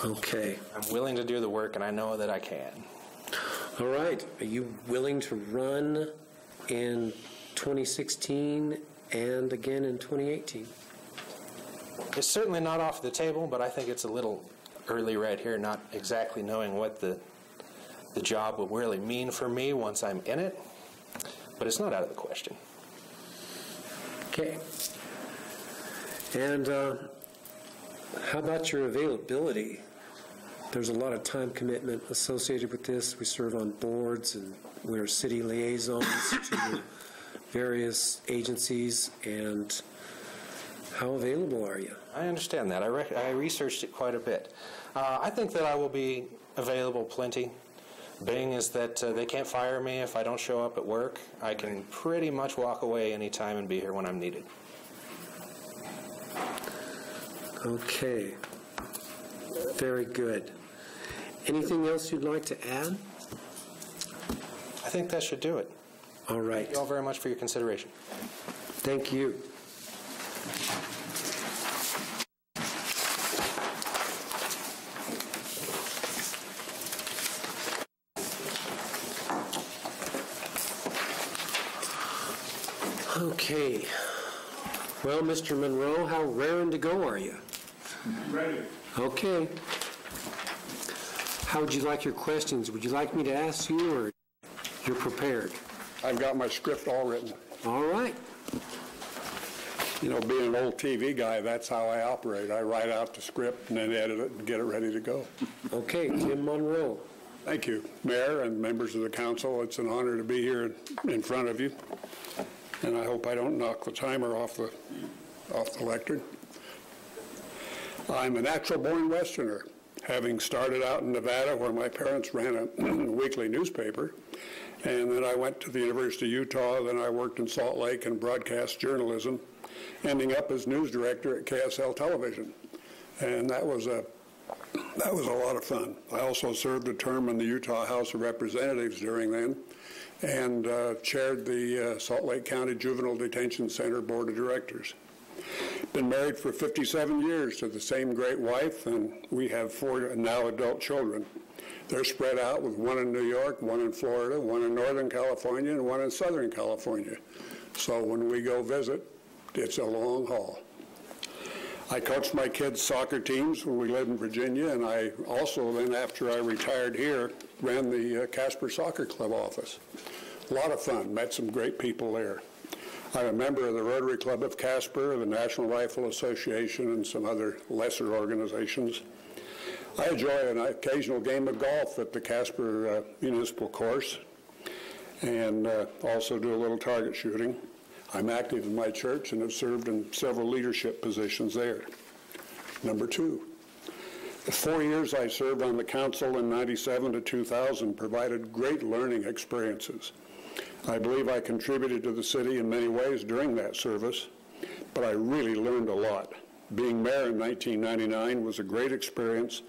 Okay. I'm willing to do the work, and I know that I can. All right. Are you willing to run in 2016 and again in 2018? It's certainly not off the table, but I think it's a little early right here, not exactly knowing what the job will really mean for me once I'm in it, but it's not out of the question. Okay. And how about your availability? There's a lot of time commitment associated with this. We serve on boards and we're city liaisons to various agencies. And how available are you? I understand that. I researched it quite a bit. I think that I will be available plenty. Being is that they can't fire me if I don't show up at work. I can pretty much walk away anytime and be here when I'm needed. Okay. Very good. Anything else you'd like to add? I think that should do it. All right. Thank you all very much for your consideration. Thank you. Okay. Well, Mr. Monroe, how raring to go are you? Ready. Okay. How would you like your questions? Would you like me to ask you, or you're prepared? I've got my script all written. All right. You know, being an old TV guy, that's how I operate. I write out the script and then edit it and get it ready to go. Okay, Tim Monroe. Thank you, Mayor and members of the council. It's an honor to be here in front of you. And I hope I don't knock the timer off the lectern. I'm a natural-born Westerner, having started out in Nevada where my parents ran a weekly newspaper. And then I went to the University of Utah. Then I worked in Salt Lake in broadcast journalism, ending up as news director at KSL Television. And that was a lot of fun. I also served a term in the Utah House of Representatives during then, and chaired the Salt Lake County Juvenile Detention Center Board of Directors. Been married for 57 years to the same great wife, and we have 4 now adult children. They're spread out, with one in New York, one in Florida, one in Northern California, and one in Southern California. So when we go visit, it's a long haul. I coached my kids' soccer teams when we lived in Virginia, and I also then, after I retired here, ran the Casper Soccer Club office. A lot of fun, met some great people there. I'm a member of the Rotary Club of Casper, the National Rifle Association, and some other lesser organizations. I enjoy an occasional game of golf at the Casper Municipal Course, and also do a little target shooting. I'm active in my church and have served in several leadership positions there. Number 2, the 4 years I served on the council in 97 to 2000 provided great learning experiences. I believe I contributed to the city in many ways during that service, but I really learned a lot. Being mayor in 1999 was a great experience,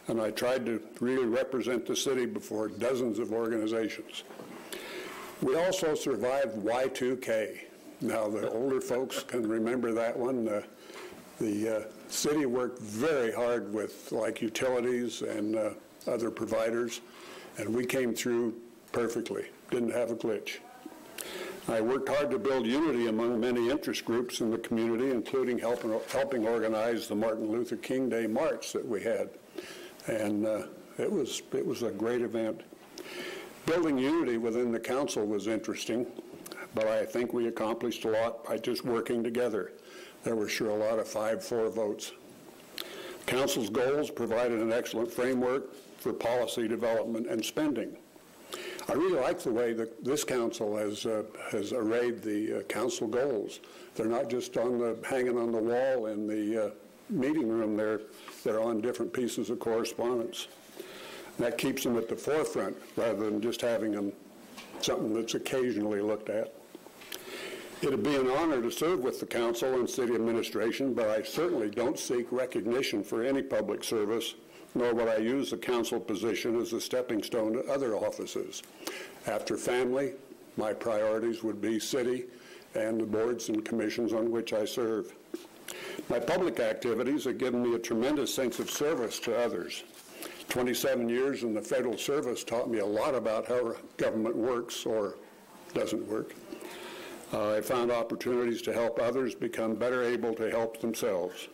and I tried to really represent the city before dozens of organizations. We also survived Y2K. Now, the older folks can remember that one. The city worked very hard with, like, utilities and other providers, and we came through perfectly, didn't have a glitch. I worked hard to build unity among many interest groups in the community, including helping organize the Martin Luther King Day March that we had. And it was a great event. Building unity within the council was interesting, but I think we accomplished a lot by just working together. There were sure a lot of 5-4 votes. Council's goals provided an excellent framework for policy development and spending. I really like the way that this council has arrayed the council goals. They're not just hanging on the wall in the meeting room. They're on different pieces of correspondence. And that keeps them at the forefront rather than just having them something that's occasionally looked at. It would be an honor to serve with the council and city administration, but I certainly don't seek recognition for any public service, nor would I use the council position as a stepping stone to other offices. After family, my priorities would be city and the boards and commissions on which I serve. My public activities have given me a tremendous sense of service to others. 27 years in the federal service taught me a lot about how government works or doesn't work. I found opportunities to help others become better able to help themselves.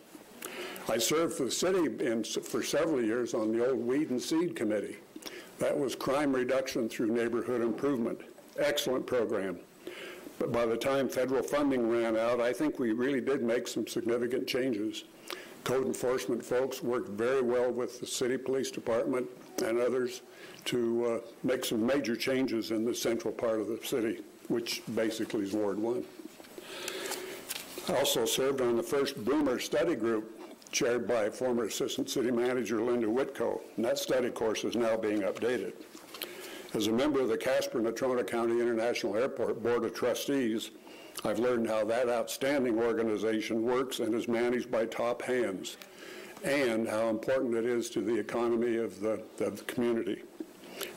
I served for the city for several years on the old Weed and Seed Committee. That was crime reduction through neighborhood improvement. Excellent program. But by the time federal funding ran out, I think we really did make some significant changes. Code enforcement folks worked very well with the city police department and others to make some major changes in the central part of the city, which basically is Ward 1. I also served on the first Boomer study group, chaired by former Assistant City Manager Linda Whitco, and that study course is now being updated. As a member of the Casper Natrona County International Airport Board of Trustees, I've learned how that outstanding organization works and is managed by top hands, and how important it is to the economy of the community.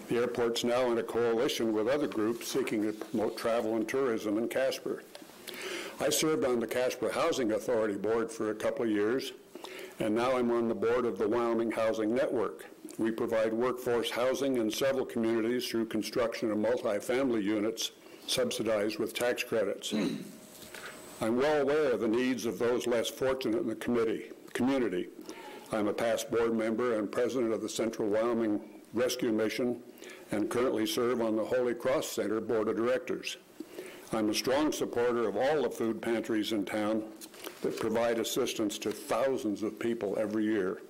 The airport's now in a coalition with other groups seeking to promote travel and tourism in Casper. I served on the Casper Housing Authority Board for a couple of years, and now I'm on the board of the Wyoming Housing Network. We provide workforce housing in several communities through construction of multifamily units subsidized with tax credits. I'm well aware of the needs of those less fortunate in the community. I'm a past board member and president of the Central Wyoming Rescue Mission and currently serve on the Holy Cross Center Board of Directors. I'm a strong supporter of all the food pantries in town that provide assistance to thousands of people every year.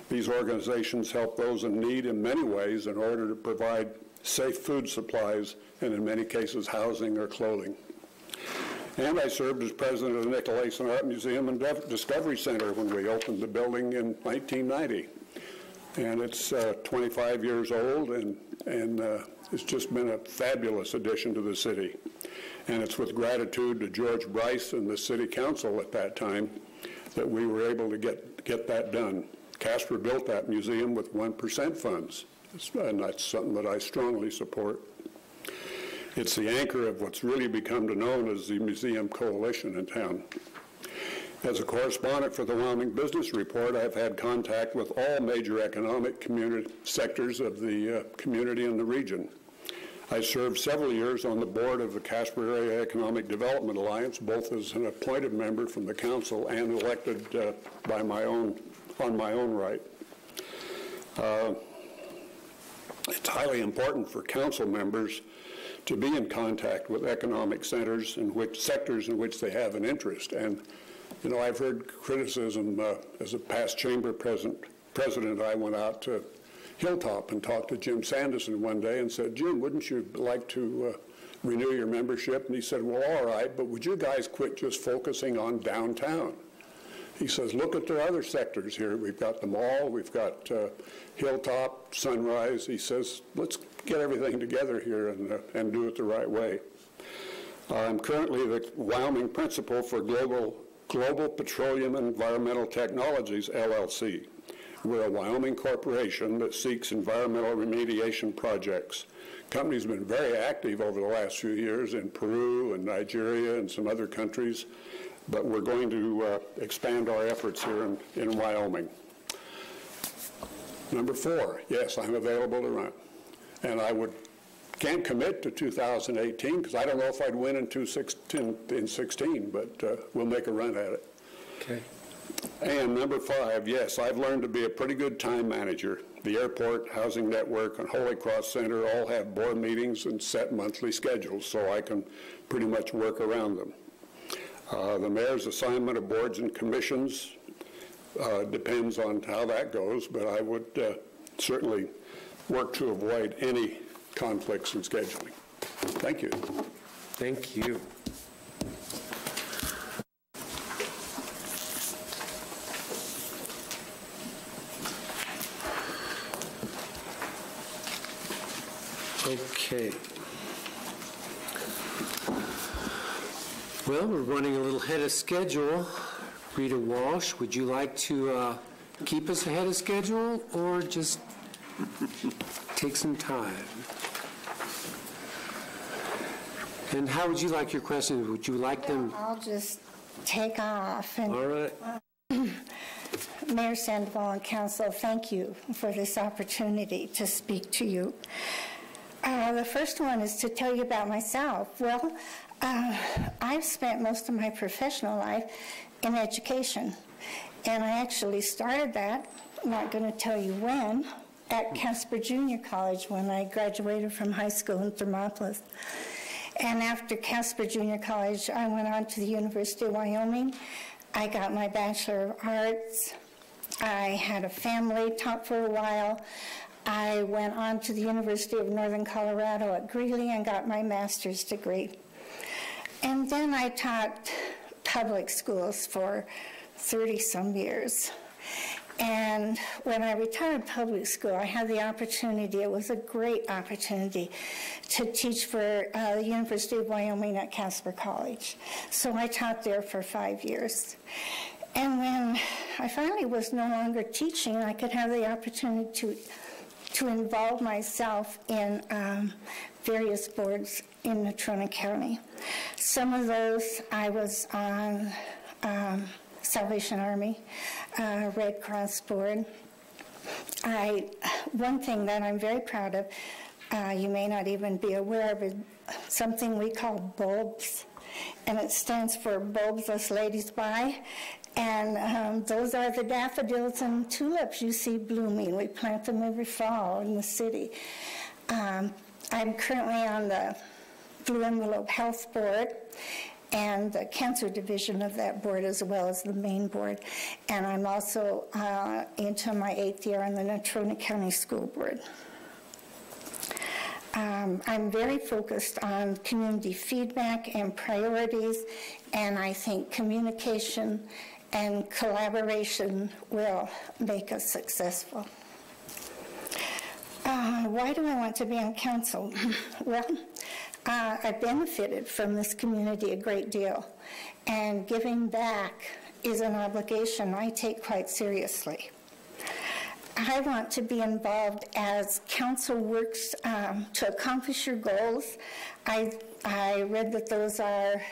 These organizations help those in need in many ways in order to provide safe food supplies and in many cases housing or clothing. And I served as president of the Nicolason Art Museum and Discovery Center when we opened the building in 1990. And it's 25 years old, and it's just been a fabulous addition to the city. And it's with gratitude to George Bryce and the city council at that time that we were able to get that done. Casper built that museum with 1% funds, and that's something that I strongly support. It's the anchor of what's really become known as the Museum Coalition in town. As a correspondent for the Wyoming Business Report, I've had contact with all major economic community sectors of the community in the region. I served several years on the board of the Casper Area Economic Development Alliance, both as an appointed member from the council and elected on my own right. It's highly important for council members to be in contact with economic sectors in which they have an interest. And, you know, I've heard criticism as a past chamber president, I went out to Hilltop and talked to Jim Sanderson one day and said, Jim, wouldn't you like to renew your membership? And he said, well, all right, but would you guys quit just focusing on downtown? He says, look at the other sectors here. We've got the mall, we've got Hilltop, Sunrise. He says, let's get everything together here and do it the right way. I'm currently the Wyoming principal for Global Petroleum and Environmental Technologies, LLC. We're a Wyoming corporation that seeks environmental remediation projects. The company's been very active over the last few years in Peru and Nigeria and some other countries, but we're going to expand our efforts here in Wyoming. Number 4, yes, I'm available to run. And I can't commit to 2018 because I don't know if I'd win in 2016, but we'll make a run at it. Okay. And number 5, yes, I've learned to be a pretty good time manager. The airport, housing network, and Holy Cross Center all have board meetings and set monthly schedules, so I can pretty much work around them. The mayor's assignment of boards and commissions depends on how that goes, but I would certainly work to avoid any conflicts in scheduling. Thank you. Thank you. Okay. Well, we're running a little ahead of schedule. Rita Walsh, would you like to keep us ahead of schedule or just take some time? And how would you like your questions? Would you like them? I'll just take off. And All right. Mayor Sandoval and Council, thank you for this opportunity to speak to you. The first one is to tell you about myself. Well, I've spent most of my professional life in education, and I actually started that, I'm not going to tell you when, at Casper Junior College when I graduated from high school in Thermopolis. And after Casper Junior College, I went on to the University of Wyoming. I got my Bachelor of Arts. I had a family, taught for a while. I went on to the University of Northern Colorado at Greeley and got my master's degree. And then I taught public schools for 30-some years. And when I retired public school, I had the opportunity, it was a great opportunity, to teach for the University of Wyoming at Casper College. So I taught there for 5 years. And when I finally was no longer teaching, I could have the opportunity to involve myself in various boards in Natrona County. Some of those I was on Salvation Army, Red Cross Board. One thing that I'm very proud of, you may not even be aware of, is something we call bulbs, and it stands for Bulbs Ladies Buy. And those are the daffodils and tulips you see blooming. We plant them every fall in the city. I'm currently on the Blue Envelope Health Board and the cancer division of that board, as well as the main board. And I'm also into my 8th year on the Natrona County School Board. I'm very focused on community feedback and priorities, and I think communication and collaboration will make us successful. Why do I want to be on council? Well, I benefited from this community a great deal, and giving back is an obligation I take quite seriously. I want to be involved as council works to accomplish your goals. I read that those are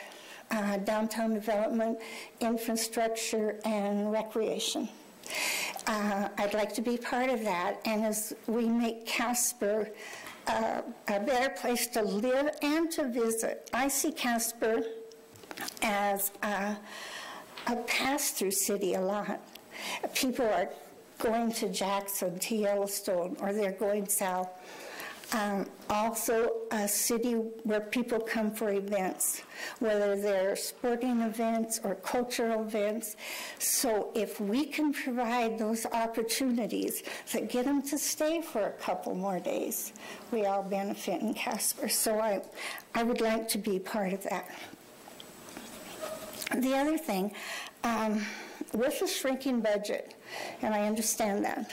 downtown development, infrastructure, and recreation. I'd like to be part of that, and as we make Casper a better place to live and to visit. I see Casper as a pass-through city a lot. People are going to Jackson, to Yellowstone, or they're going south. Also a city where people come for events, whether they're sporting events or cultural events. So if we can provide those opportunities that get them to stay for a couple more days, we all benefit in Casper. So I would like to be part of that. The other thing, with a shrinking budget, and I understand that,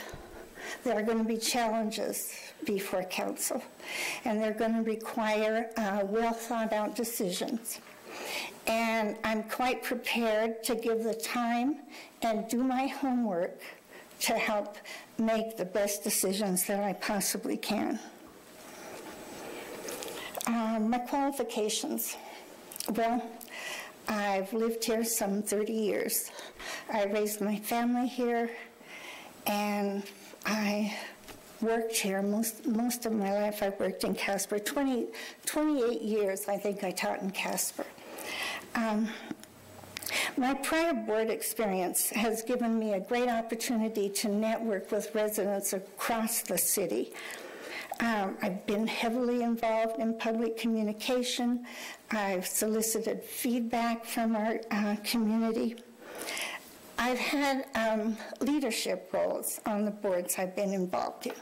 there are going to be challenges before council, and they're going to require well-thought-out decisions. And I'm quite prepared to give the time and do my homework to help make the best decisions that I possibly can. My qualifications. Well, I've lived here some 30 years. I raised my family here, and I worked here most of my life. I've worked in Casper. 28 years, I think I taught in Casper. My prior board experience has given me a great opportunity to network with residents across the city. I've been heavily involved in public communication. I've solicited feedback from our community. I've had leadership roles on the boards I've been involved in.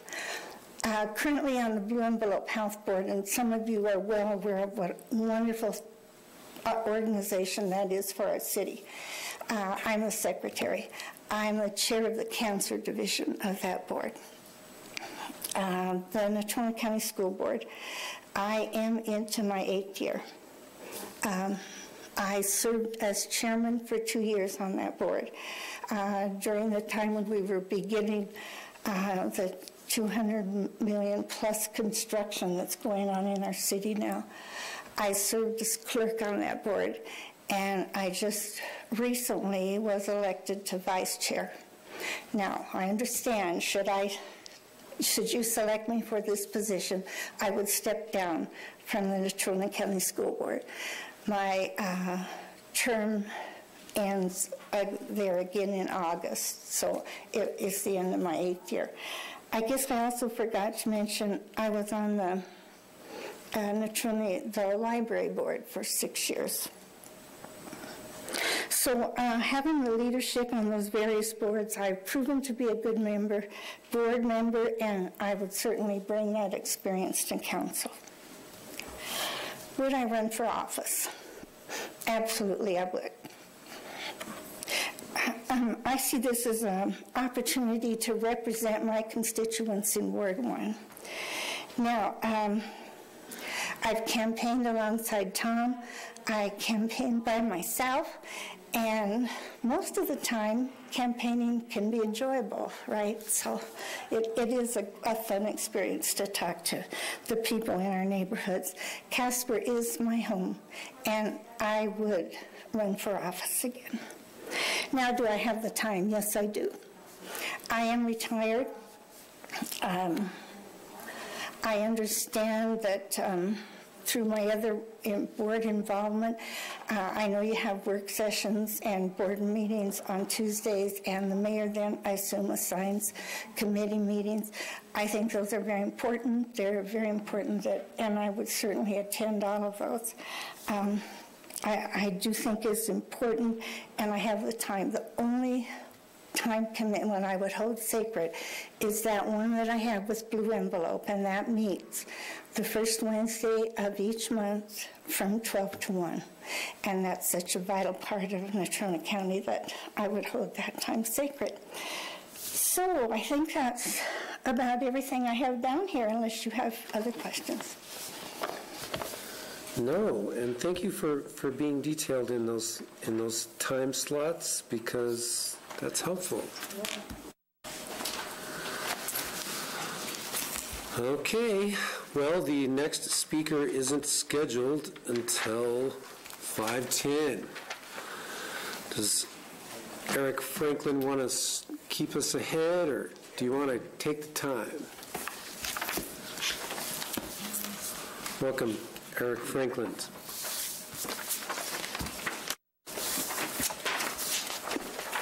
Currently on the Blue Envelope Health Board, and some of you are well aware of what a wonderful organization that is for our city. I'm the secretary. I'm the chair of the cancer division of that board. The Natrona County School Board, I am into my 8th year. I served as chairman for 2 years on that board during the time when we were beginning the 200 million plus construction that's going on in our city now. I served as clerk on that board, and I just recently was elected to vice chair. Now, I understand, should you select me for this position, I would step down from the Natrona County School Board. My term ends there again in August, so it's the end of my 8th year. I guess I also forgot to mention I was on the Natrona, the library board for 6 years. So having the leadership on those various boards, I've proven to be a good board member, and I would certainly bring that experience to council. Would I run for office? Absolutely, I would. I see this as an opportunity to represent my constituents in Ward 1. Now, I've campaigned alongside Tom. I campaigned by myself, and most of the time, campaigning can be enjoyable, right? So it is a fun experience to talk to the people in our neighborhoods. Casper is my home, and I would run for office again. Now, do I have the time? Yes, I do. I am retired. I understand that through my other board involvement, I know you have work sessions and board meetings on Tuesdays, and the mayor then, I assume, assigns committee meetings. I think those are very important. They're very important, and I would certainly attend all of those. I do think it's important, and I have the time. The only time commitment I would hold sacred is that one that I have with Blue Envelope, and that meets the first Wednesday of each month from 12 to 1. And that's such a vital part of Natrona County that I would hold that time sacred. So I think that's about everything I have down here, unless you have other questions. No, and thank you for being detailed in those time slots, because that's helpful. Okay, well, the next speaker isn't scheduled until 5:10. Does Eric Franklin want to keep us ahead, or do you want to take the time? Welcome, Eric Franklin.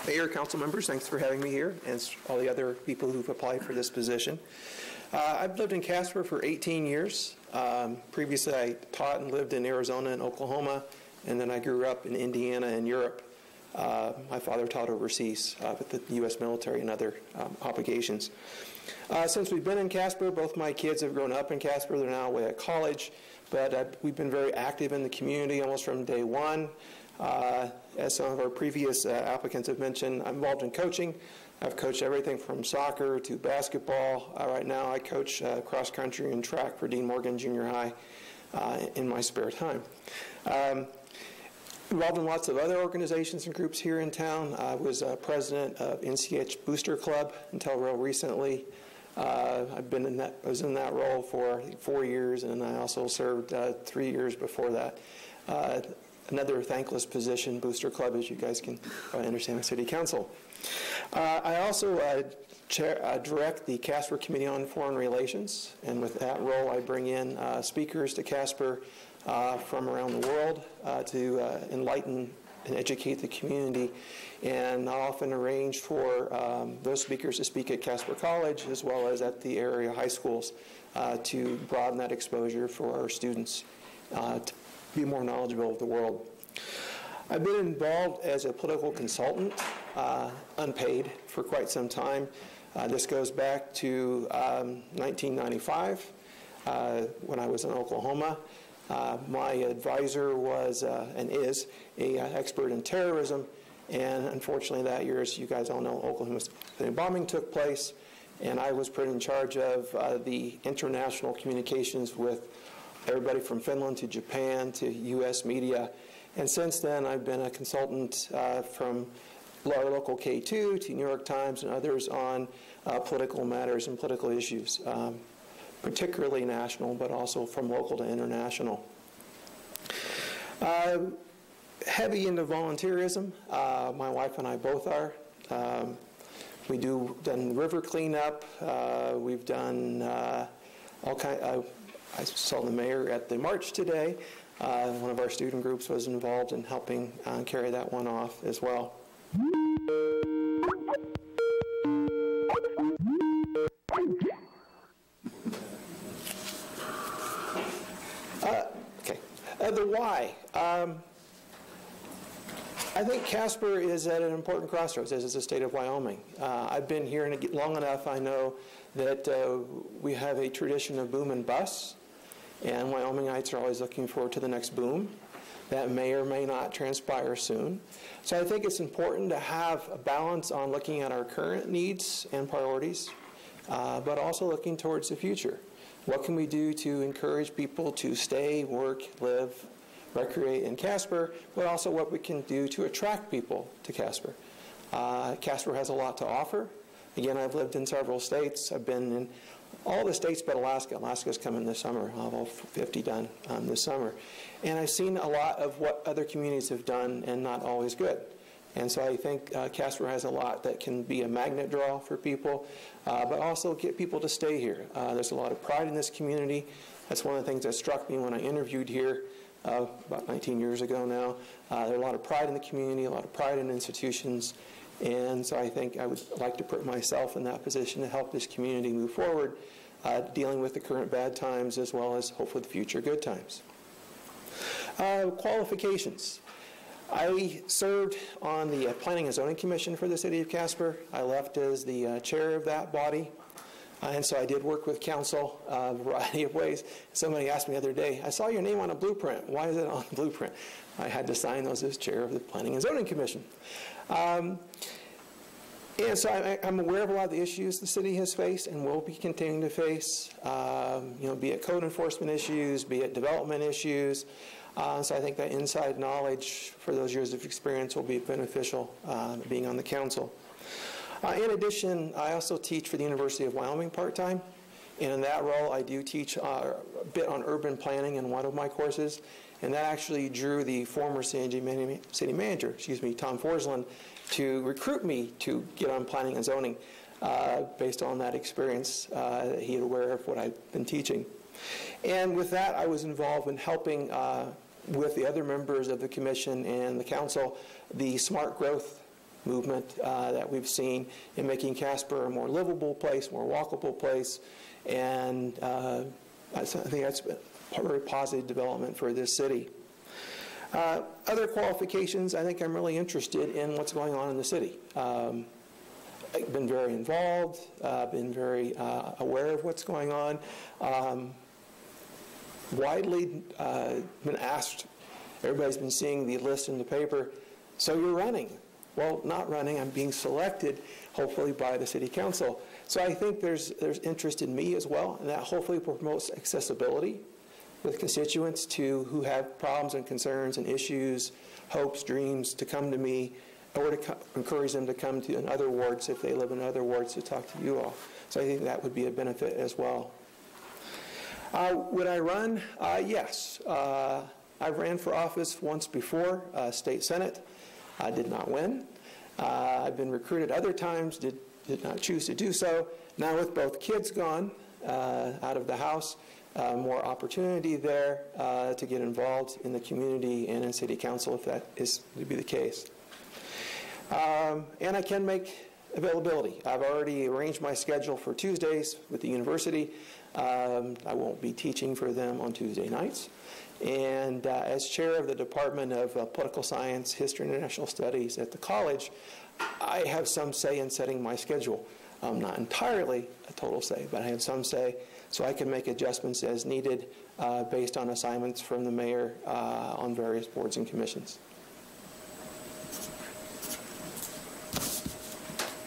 Mayor, council members, thanks for having me here, and all the other people who've applied for this position. I've lived in Casper for 18 years. Previously, I taught and lived in Arizona and Oklahoma, and then I grew up in Indiana and Europe. My father taught overseas with the U.S. military and other obligations. Since we've been in Casper, both my kids have grown up in Casper. They're now away at college, but we've been very active in the community almost from day one. As some of our previous applicants have mentioned, I'm involved in coaching. I've coached everything from soccer to basketball. Right now I coach cross country and track for Dean Morgan Junior High in my spare time. Involved in lots of other organizations and groups here in town. I was president of NCH Booster Club until real recently. I was in that role for 4 years, and I also served 3 years before that. Another thankless position, Booster Club, as you guys can understand, the City Council. I also direct the Casper Committee on Foreign Relations, and with that role I bring in speakers to Casper from around the world to enlighten and educate the community, and I often arrange for those speakers to speak at Casper College as well as at the area high schools to broaden that exposure for our students to be more knowledgeable of the world. I've been involved as a political consultant, unpaid, for quite some time. This goes back to 1995 when I was in Oklahoma. My advisor was and is an expert in terrorism, and unfortunately that year, as you guys all know, Oklahoma City bombing took place, and I was put in charge of the international communications with everybody from Finland to Japan to U.S. media. And since then, I've been a consultant from our local K2 to New York Times and others on political matters and political issues, particularly national, but also from local to international. heavy into volunteerism. My wife and I both are. We done river cleanup. We've done all kind. I saw the mayor at the march today. One of our student groups was involved in helping carry that one off as well. The why. I think Casper is at an important crossroads, as is the state of Wyoming. I've been here long enough. I know that we have a tradition of boom and bust, and Wyomingites are always looking forward to the next boom. That may or may not transpire soon. So I think it's important to have a balance on looking at our current needs and priorities, but also looking towards the future. What can we do to encourage people to stay, work, live, recreate in Casper, but also what we can do to attract people to Casper. Casper has a lot to offer. Again, I've lived in several states. I've been in all the states but Alaska. Alaska's coming this summer. I'll have all 50 done this summer. And I've seen a lot of what other communities have done, and not always good. And so I think Casper has a lot that can be a magnet draw for people, but also get people to stay here. There's a lot of pride in this community. That's one of the things that struck me when I interviewed here about 19 years ago now. There's a lot of pride in the community, a lot of pride in institutions, and so I think I would like to put myself in that position to help this community move forward, dealing with the current bad times as well as hopefully the future good times. Qualifications. I served on the Planning and Zoning Commission for the City of Casper. I left as the chair of that body. And so I did work with council a variety of ways. Somebody asked me the other day, I saw your name on a blueprint. Why is it on the blueprint? I had to sign those as chair of the Planning and Zoning Commission. And so I'm aware of a lot of the issues the city has faced and will be continuing to face, be it code enforcement issues, be it development issues. So I think that inside knowledge for those years of experience will be beneficial being on the council. In addition, I also teach for the University of Wyoming part-time, and in that role I do teach a bit on urban planning in one of my courses, and that actually drew the former city manager, Tom Forsland, to recruit me to get on planning and zoning based on that experience. He was aware of what I've been teaching. And with that, I was involved in helping with the other members of the commission and the council, the smart growth movement that we've seen in making Casper a more livable place, more walkable place, and I think that's a very positive development for this city. Other qualifications, I think I'm really interested in what's going on in the city. I've been very involved, been very aware of what's going on. Widely been asked, everybody's been seeing the list in the paper, so you're running. Well, not running, I'm being selected, hopefully by the city council. So I think there's interest in me as well, and that hopefully promotes accessibility with constituents who have problems and concerns and issues, hopes, dreams, to come to me, or to encourage them to come to in other wards if they live in other wards to talk to you all. So I think that would be a benefit as well. Would I run? Yes. I ran for office once before, state senate. I did not win. I've been recruited other times, did not choose to do so. Now with both kids gone out of the house, more opportunity there to get involved in the community and in city council if that is to be the case. And I can make availability. I've already arranged my schedule for Tuesdays with the university. I won't be teaching for them on Tuesday nights. And as chair of the Department of Political Science, History, and International Studies at the college, I have some say in setting my schedule. Not entirely a total say, but I have some say, so I can make adjustments as needed based on assignments from the mayor on various boards and commissions.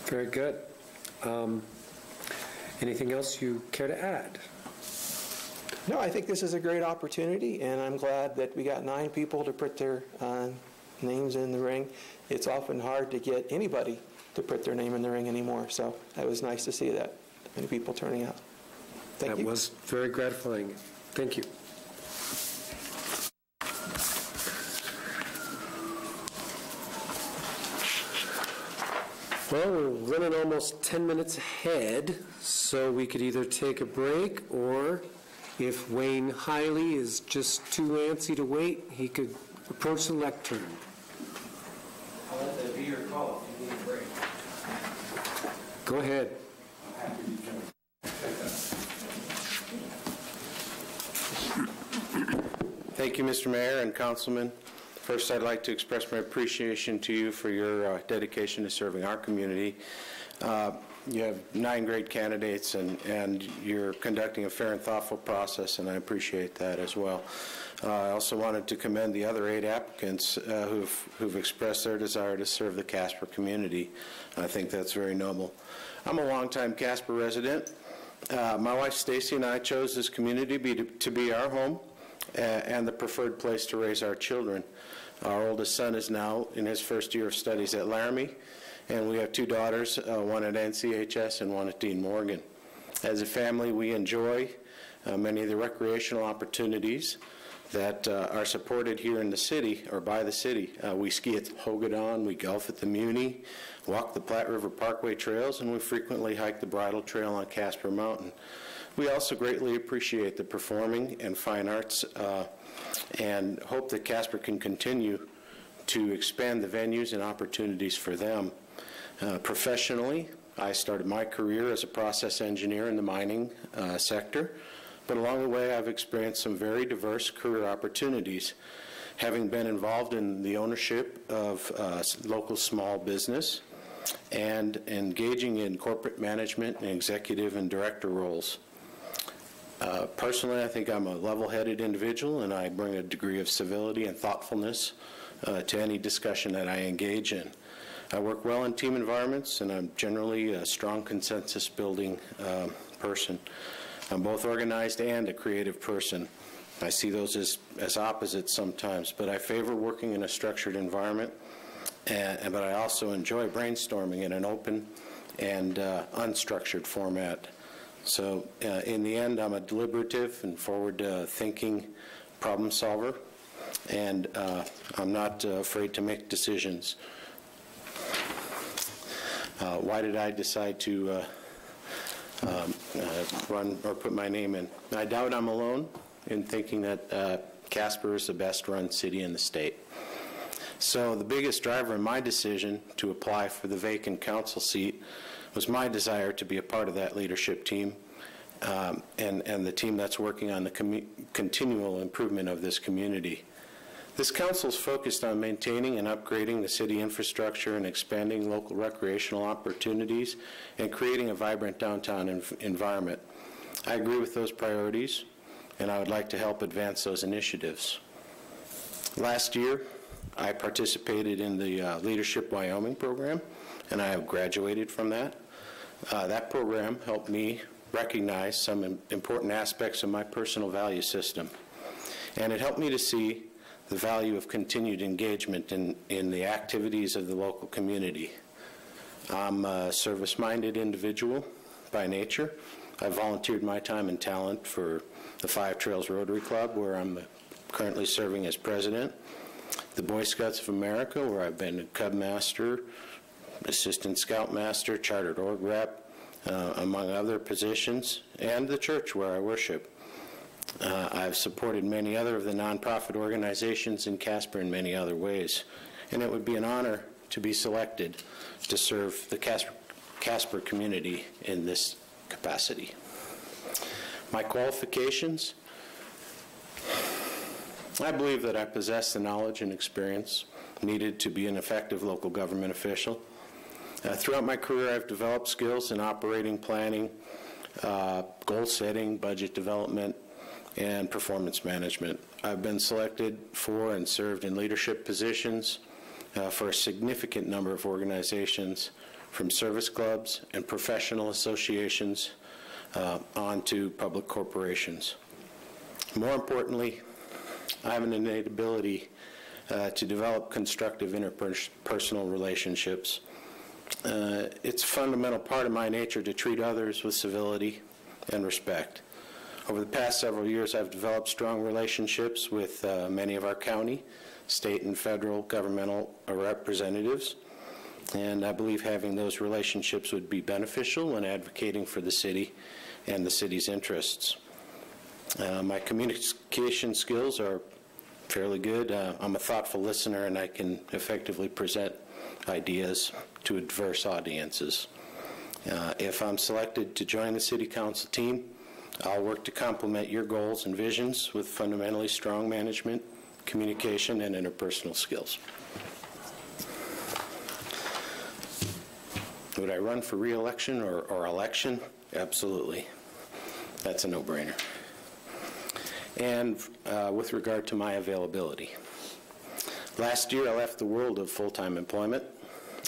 Very good. Anything else you care to add? No, I think this is a great opportunity, and I'm glad that we got 9 people to put their names in the ring. It's often hard to get anybody to put their name in the ring anymore, so it was nice to see that many people turning out. Thank you. That was very gratifying. Thank you. Well, we're running almost 10 minutes ahead, so we could either take a break, or if Wayne Hiley is just too antsy to wait, he could approach the lectern. I'll let that be your call if you need a break. Go ahead. Thank you, Mr. Mayor and Councilman. First, I'd like to express my appreciation to you for your dedication to serving our community. You have 9 great candidates, and you're conducting a fair and thoughtful process, and I appreciate that as well. I also wanted to commend the other 8 applicants who've expressed their desire to serve the Casper community. I think that's very noble. I'm a longtime Casper resident. My wife Stacy and I chose this community to be our home and the preferred place to raise our children. Our oldest son is now in his first year of studies at Laramie, and we have 2 daughters, one at NCHS and one at Dean Morgan. As a family, we enjoy many of the recreational opportunities that are supported here in the city, or by the city. We ski at Hogadon, we golf at the Muni, walk the Platte River Parkway trails, and we frequently hike the Bridle Trail on Casper Mountain. We also greatly appreciate the performing and fine arts and hope that Casper can continue to expand the venues and opportunities for them. Professionally, I started my career as a process engineer in the mining sector, but along the way I've experienced some very diverse career opportunities, having been involved in the ownership of local small business and engaging in corporate management and executive and director roles. Personally, I think I'm a level-headed individual, and I bring a degree of civility and thoughtfulness to any discussion that I engage in. I work well in team environments, and I'm generally a strong consensus-building person. I'm both organized and a creative person. I see those as opposites sometimes, but I favor working in a structured environment, but I also enjoy brainstorming in an open and unstructured format. So in the end, I'm a deliberative and forward-thinking problem solver, and I'm not afraid to make decisions. Why did I decide to run or put my name in? I doubt I'm alone in thinking that Casper is the best-run city in the state. So the biggest driver in my decision to apply for the vacant council seat was my desire to be a part of that leadership team and the team that's working on the continual improvement of this community. This council is focused on maintaining and upgrading the city infrastructure and expanding local recreational opportunities and creating a vibrant downtown environment. I agree with those priorities, and I would like to help advance those initiatives. Last year, I participated in the Leadership Wyoming program, and I have graduated from that. That program helped me recognize some important aspects of my personal value system, and it helped me to see the value of continued engagement in the activities of the local community. I'm a service-minded individual by nature. I volunteered my time and talent for the Five Trails Rotary Club, where I'm currently serving as president, the Boy Scouts of America, where I've been a Cub Master, Assistant Scoutmaster, Chartered Org Rep, among other positions, and the church where I worship. I've supported many other of the nonprofit organizations in Casper in many other ways, and it would be an honor to be selected to serve the Casper community in this capacity. My qualifications: I believe that I possess the knowledge and experience needed to be an effective local government official. Throughout my career, I've developed skills in operating planning, goal setting, budget development, and performance management. I've been selected for and served in leadership positions for a significant number of organizations, from service clubs and professional associations on to public corporations. More importantly, I have an innate ability to develop constructive interpersonal relationships. It's a fundamental part of my nature to treat others with civility and respect. Over the past several years, I've developed strong relationships with many of our county, state, and federal governmental representatives. and I believe having those relationships would be beneficial when advocating for the city and the city's interests. My communication skills are fairly good. I'm a thoughtful listener, and I can effectively present ideas to diverse audiences. If I'm selected to join the City Council team, I'll work to complement your goals and visions with fundamentally strong management, communication, and interpersonal skills. Would I run for re-election or election? Absolutely. That's a no-brainer. And with regard to my availability, last year I left the world of full-time employment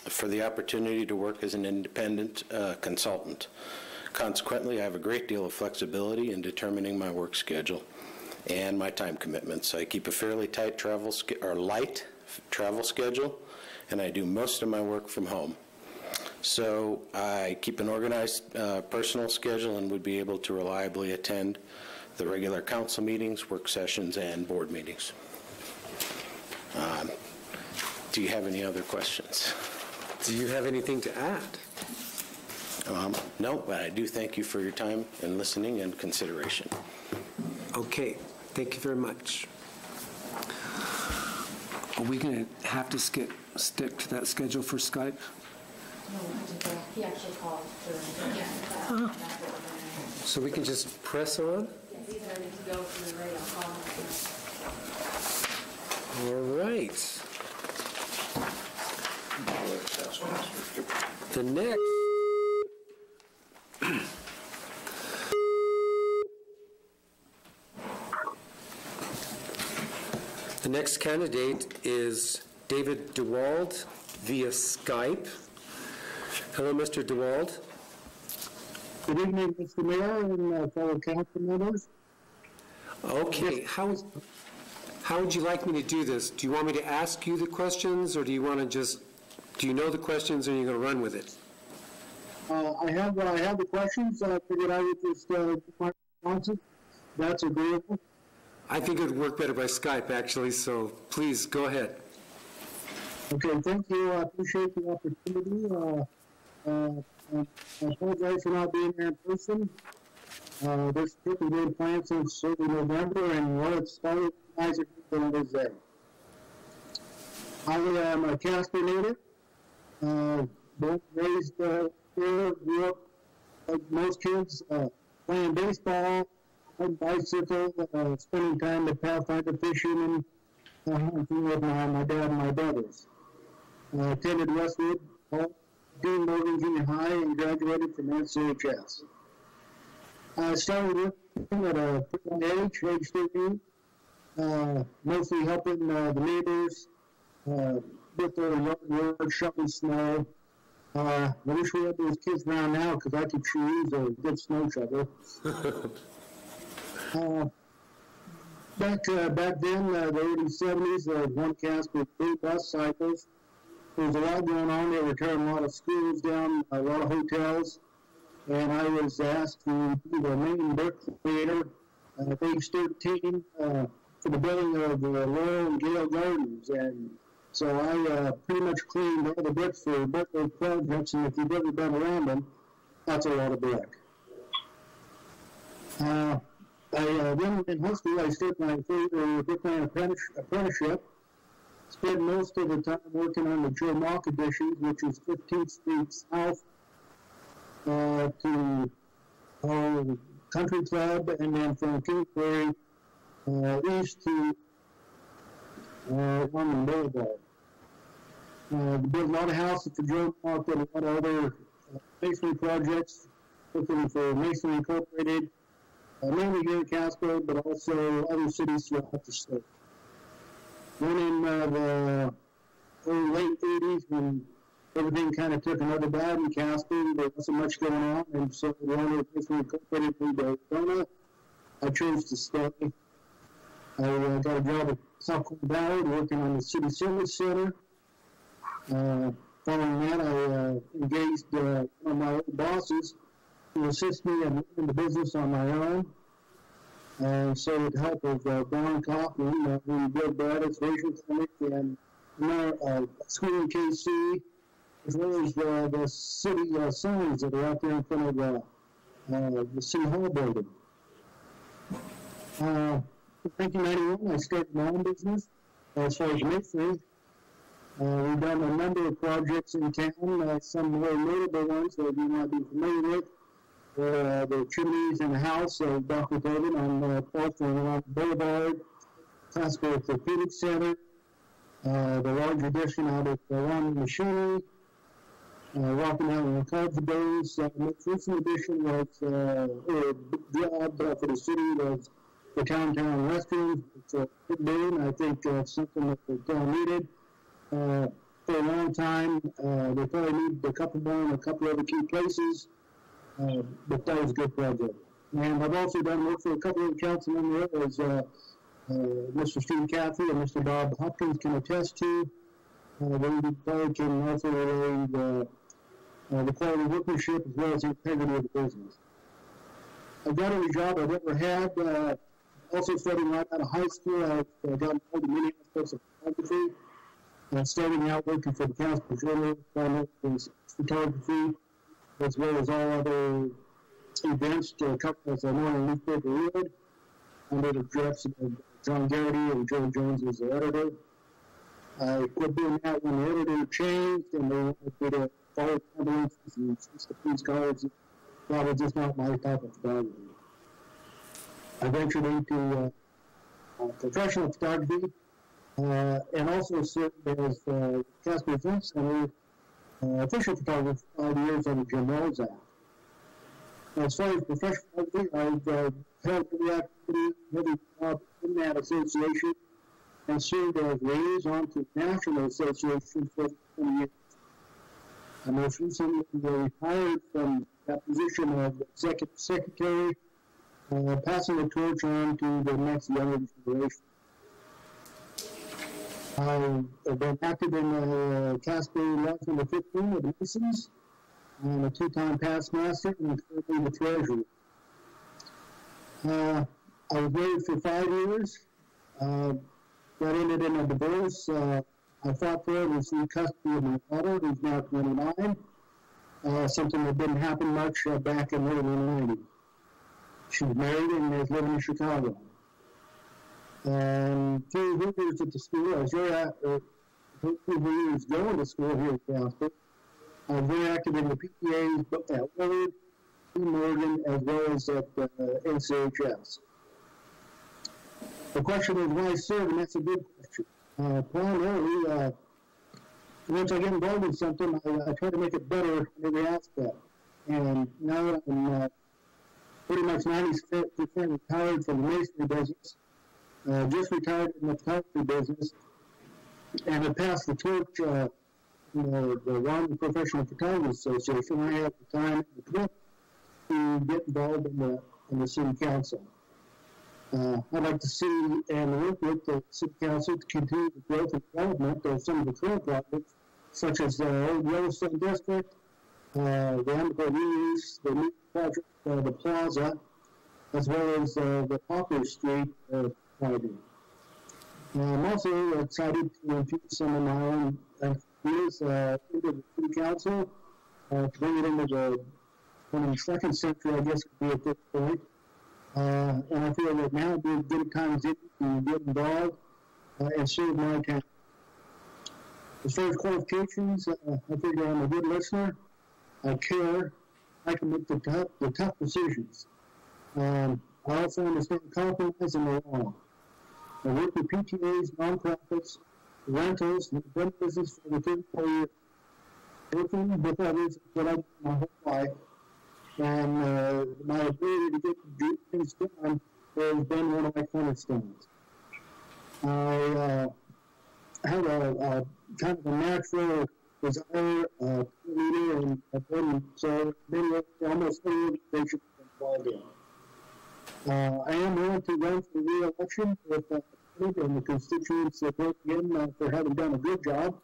for the opportunity to work as an independent consultant. Consequently, I have a great deal of flexibility in determining my work schedule and my time commitments. I keep a fairly tight light travel schedule, and I do most of my work from home. So I keep an organized personal schedule and would be able to reliably attend the regular council meetings, work sessions, and board meetings. Do you have any other questions? Do you have anything to add? No, but I do thank you for your time and listening and consideration. Okay, thank you very much. Are we going to have to stick to that schedule for Skype? No, he actually called for So we can just press on? Yes, he's ready to go for the radio call. All right. The next candidate is David DeWald via Skype. Hello, Mr. DeWald. Good evening, Mr. Mayor and fellow council members. Okay, how would you like me to do this? Do you want me to ask you the questions, or do you want to do you know the questions, or are you going to run with it? I have the questions. I figured I would just do my responses. That's agreeable. I think it would work better by Skype, actually, so please go ahead. Okay, thank you. I appreciate the opportunity. I apologize for not being here in person. This trip has been planned since early November, and what it started Isaac was there. I am a Casper native. Born raised here, grew up like most kids, playing baseball, riding bicycle, spending time at pathfinder fishing and hunting with my dad and my brothers. Attended Westwood, Dean Morgan Junior High, and graduated from NCHS. I started working at a young age 13, mostly helping the neighbors with their yard work, shoveling snow. I wish we had those kids around now because I could sure use a good snow shovel. Back then, the early 70s, one Casper 3 bus cycles. There was a lot going on. They were tearing a lot of schools down, a lot of hotels, and I was asked to be the main bricklayer at age 13 for the building of the Laurel and Gale Gardens. And so I pretty much cleaned all the bricks for both those projects, and if you've ever been around them, that's a lot of brick. Then in high school, I started my bricklaying apprenticeship. Spent most of the time working on the Joe Mock additions, which is 15th Street South to Country Club, and then from Kingsbury east to London Boulevard. Built a lot of houses for Joe Mock and a lot of other masonry projects, working for Masonry Incorporated, mainly here in Casper, but also other cities throughout the state. Then in the late 80s, when everything kind of took another dive in Casper, there wasn't much going on, and so the owner of Masonry Incorporated moved to Arizona. I chose to stay. I got a job at Popcorn Valley working on the City Service Center. Following that, I engaged one of my old bosses to assist me in the business on my own. So with the help of Brown Kaufman, we built Braddock's Vision Clinic and school in KC, as well as the city signs that are out there in front of the City Hall building. In 1991, I started my own business as far as masonry. We've done a number of projects in town, some more notable ones that you might be familiar with. The chimneys in the house of Dr. David on 12th and along Boulevard, Casper Orthopedic Center, the large addition out at Lawn Machinery, walking out in the college days. The most recent addition was, or job for the city was the downtown restrooms. It's a good boom. I think it's something that the town needed for a long time. They probably need a couple more in a couple other key places, but that was a good project. And I've also done work for a couple of councilmen there, as Mr. Steve Caffrey and Mr. Bob Hopkins can attest to. They probably can also relay the quality of workmanship as well as the integrity of the business. I've got every job I've ever had. Also starting right out of high school, I've got involved in many aspects of photography. Starting out working for the Casper Journal, photography, as well as all other events covered as a normal newspaper would, under the direction of John Garrity and Joe Jones as the editor. I quit doing that when the editor changed and they wanted me to follow ambulances and assist the police cars. That was just not my type of photography. I ventured into professional photography and also served as Casper Event Center official photographer for 5 years under Jim Wells Act. As far as professional photography, I've held every activity, every job in that association, and served as liaison to the National Association for 20 years. I most recently retired from that position of executive secretary, passing the torch on to the next younger generation. I've been active in Casper 11 to 15 with the Masons. I'm a two-time past master and currently the treasurer. I was married for 5 years. That ended in a divorce. I fought for and received custody of my daughter, who's now 29, something that didn't happen much back in the early 90s. She's married and is living in Chicago. And 2 years at the school, I was very active, 2 years going to school here at Casper. I was very active in the PTAs, both at Willard, Morgan, as well as at NCHS. The question is why serve, and that's a good question. Primarily, once I get involved in something, I try to make it better in every aspect. And now I'm pretty much 90% retired from the masonry business, just retired in the photography business, and I passed the torch the Wyoming Professional Photography Association. I have the time and the commitment to get involved in the city council. I'd like to see and work with the city council to continue the growth and development of some of the current projects, such as the old Yellowstone District, the Amico reuse, the new project, the plaza, as well as the Poplar Street project. I'm also excited to infuse some of my own ideas into the city council, to bring it into the 22nd century, I guess, would be at this point. And I feel that now would be a good time to get involved and serve my town. As far as qualifications, I figure I'm a good listener. I care. I can make the tough decisions. I also understand compromise and the law. I work with PTAs, nonprofits, rentals, and rent business for the 34 years. Working with others is what I do my whole life. And my ability to get things done has been one of my cornerstones. I have a kind of a natural desire to be a leader, and I've been so many, almost any organization involved in. I am willing to run for re-election if and the constituents vote in for having done a good job.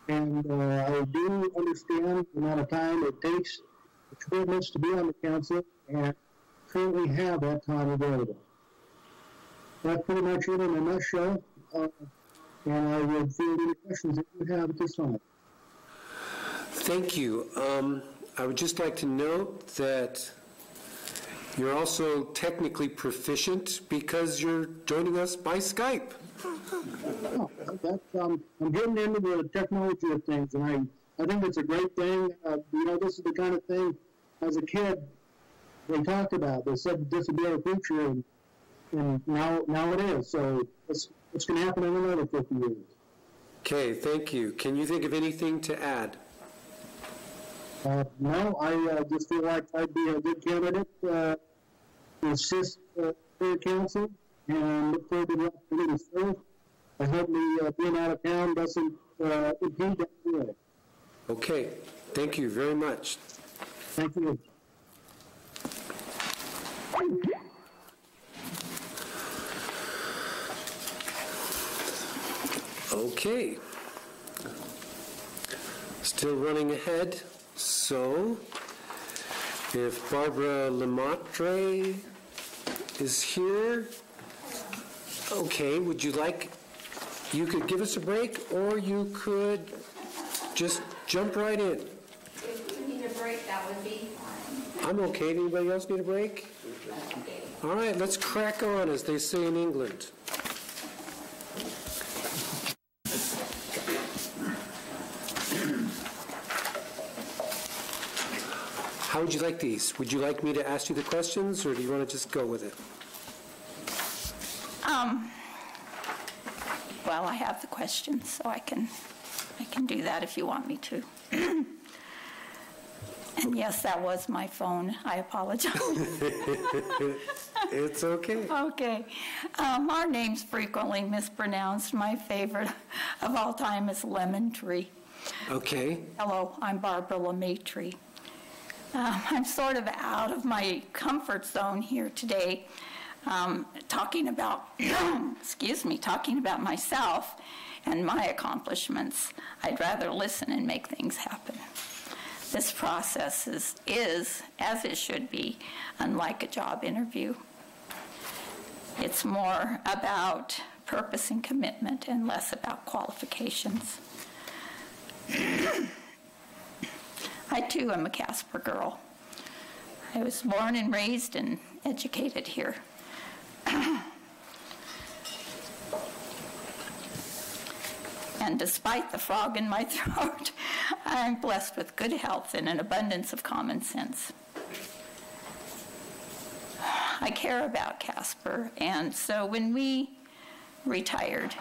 And I do understand the amount of time it takes, the commitments to be on the council, and currently have that time available. That's pretty much it in a nutshell. And I would field any questions that you have at this time. Thank you. I would just like to note that you're also technically proficient because you're joining us by Skype. Oh, I'm getting into the technology of things, and I think it's a great thing. This is the kind of thing, as a kid, they talked about. They said this would be our future, and now it is. So it's going to happen in another 50 years. Okay, thank you. Can you think of anything to add? No, I just feel like I'd be a good candidate to assist the council, and look forward to the opportunity to serve. I hope me being out of town doesn't impede that way. Okay, thank you very much. Thank you. Okay. Still running ahead. So, if Barbara Lemaitre is here, okay, would you like, you could give us a break, or you could just jump right in. If you need a break, that would be fine. I'm okay. Anybody else need a break? Okay. All right, let's crack on, as they say in England. How would you like these? Would you like me to ask you the questions, or do you want to just go with it? Well, I have the questions, so I can do that if you want me to. And yes, that was my phone. I apologize. It's okay. Okay. Our name's frequently mispronounced. My favorite of all time is Lemon Tree. Okay. Hello, I'm Barbara Lemaitre. I'm sort of out of my comfort zone here today, talking about, talking about myself and my accomplishments. I'd rather listen and make things happen. This process is, as it should be, unlike a job interview. It's more about purpose and commitment and less about qualifications. I, too, am a Casper girl. I was born and raised and educated here. And despite the frog in my throat, I'm blessed with good health and an abundance of common sense. I care about Casper, and so when we retired,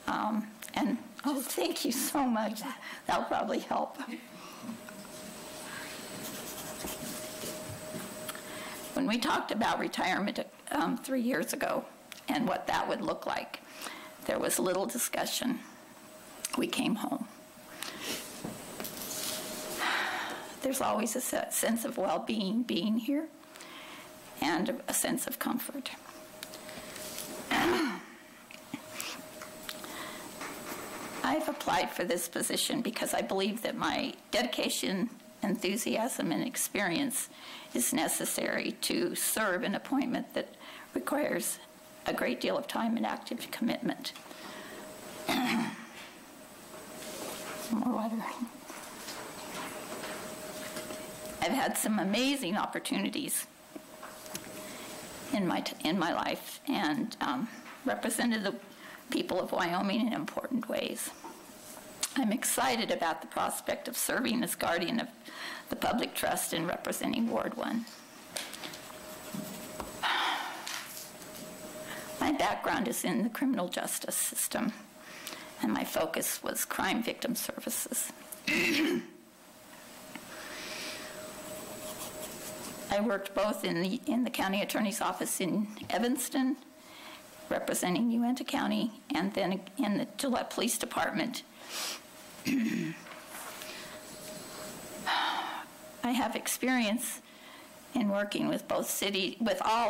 and oh, thank you so much. That'll probably help. When we talked about retirement 3 years ago and what that would look like, there was little discussion. We came home. There's always a sense of well-being being here and a sense of comfort. I've applied for this position because I believe that my dedication, enthusiasm, and experience is necessary to serve an appointment that requires a great deal of time and active commitment. Some more water. I've had some amazing opportunities in my life and represented the people of Wyoming in important ways. I'm excited about the prospect of serving as guardian of the public trust and representing Ward 1. My background is in the criminal justice system, and my focus was crime victim services. I worked both in the county attorney's office in Evanston, representing Uintah County, and then in the Gillette Police Department. I have experience in working with all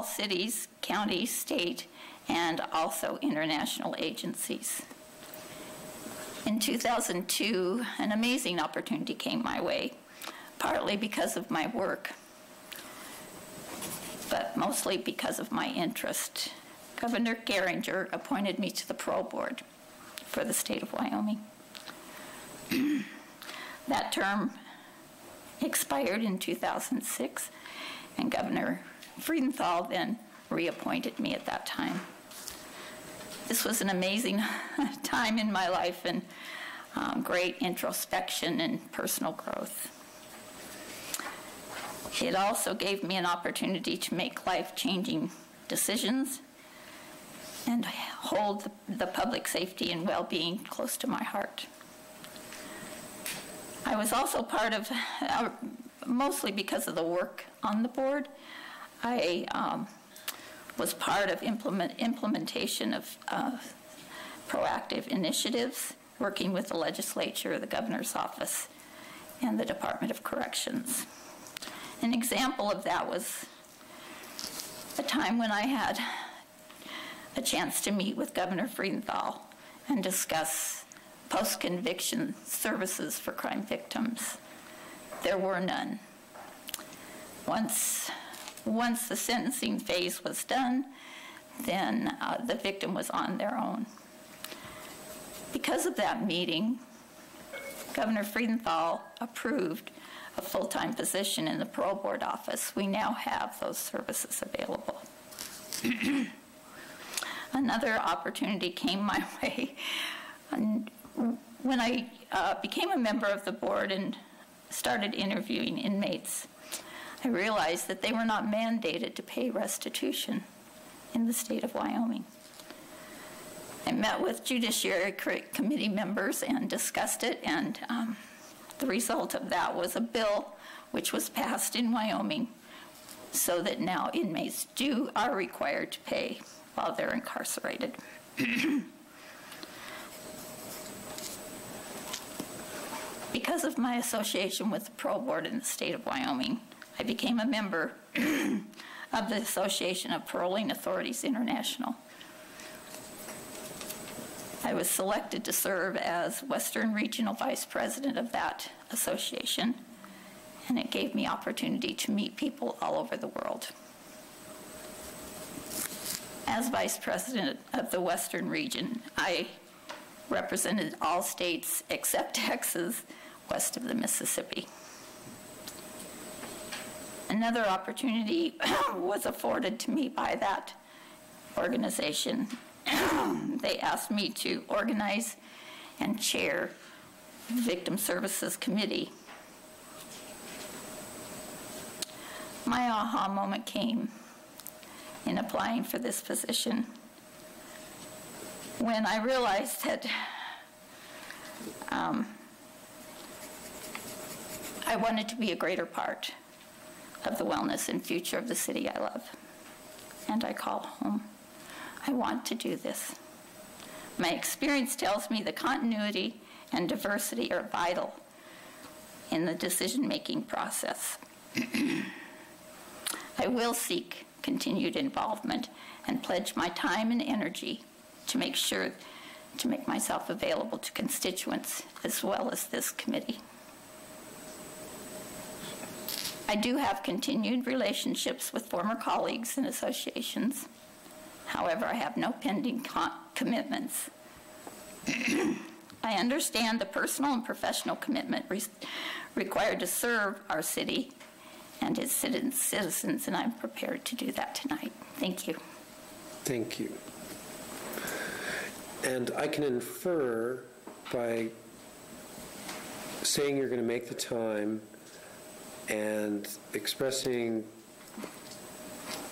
cities, counties, state, and also international agencies. In 2002, an amazing opportunity came my way, partly because of my work, but mostly because of my interest. Governor Geringer appointed me to the parole board for the state of Wyoming. That term expired in 2006, and Governor Friedenthal then reappointed me at that time. This was an amazing time in my life and great introspection and personal growth. It also gave me an opportunity to make life-changing decisions and hold the public safety and well-being close to my heart. I was also part of, mostly because of the work on the board, I was part of implementation of proactive initiatives, working with the legislature, the governor's office, and the Department of Corrections. An example of that was a time when I had a chance to meet with Governor Friedenthal and discuss post-conviction services for crime victims. There were none. Once the sentencing phase was done, then the victim was on their own. Because of that meeting, Governor Friedenthal approved a full-time position in the parole board office. We now have those services available. Another opportunity came my way. When I became a member of the board and started interviewing inmates, I realized that they were not mandated to pay restitution in the state of Wyoming. I met with Judiciary Committee members and discussed it, and the result of that was a bill which was passed in Wyoming so that now inmates are required to pay while they're incarcerated. Because of my association with the parole board in the state of Wyoming, I became a member of the Association of Paroling Authorities International. I was selected to serve as Western Regional Vice President of that association, and it gave me opportunity to meet people all over the world. As Vice President of the Western region, I represented all states except Texas, west of the Mississippi. Another opportunity was afforded to me by that organization. They asked me to organize and chair the Victim Services Committee. My aha moment came in applying for this position when I realized that I wanted to be a greater part of the wellness and future of the city I love. And I call home. I want to do this. My experience tells me the continuity and diversity are vital in the decision-making process. I will seek continued involvement and pledge my time and energy to make myself available to constituents as well as this committee. I do have continued relationships with former colleagues and associations. However, I have no pending commitments. I understand the personal and professional commitment required to serve our city and its citizens, and I'm prepared to do that tonight. Thank you. Thank you. And I can infer by saying you're going to make the time and expressing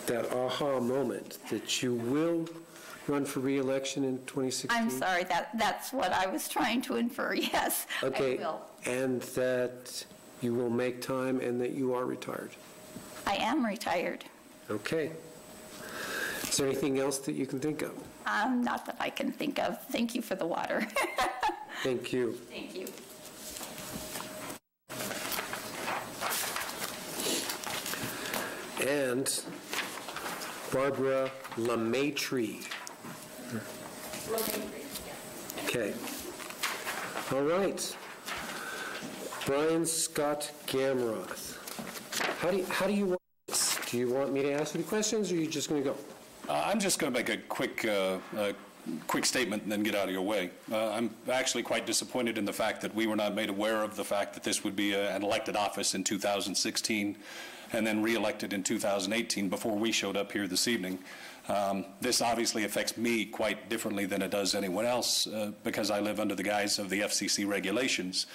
that aha moment that you will run for re-election in 2016? I'm sorry, that's what I was trying to infer, yes. Okay, I will. and that you will make time and that you are retired? I am retired. Okay. Is there anything else that you can think of? Not that I can think of. Thank you for the water. Thank you. Thank you. And Barbara LeMaitre. Okay. All right. Brian Scott Gamroth. How do you want this? Do you want me to ask you the questions, or are you just going to go? I'm just going to make a quick quick statement and then get out of your way. I'm actually quite disappointed in the fact that we were not made aware of the fact that this would be an elected office in 2016 and then re-elected in 2018 before we showed up here this evening. This obviously affects me quite differently than it does anyone else because I live under the guise of the FCC regulations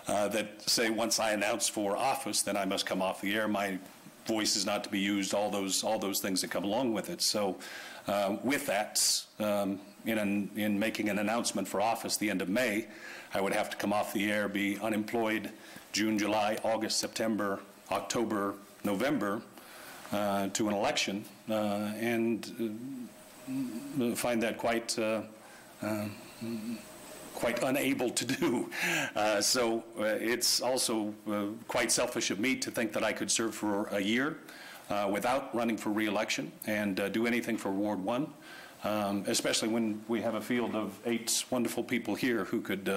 that say once I announce for office, then I must come off the air. My voice is not to be used, all those things that come along with it. So with that, in making an announcement for office the end of May, I would have to come off the air, be unemployed June, July, August, September, October, November to an election, and find that quite unable to do. So it's also quite selfish of me to think that I could serve for a year without running for re-election and do anything for Ward 1, especially when we have a field of 8 wonderful people here who could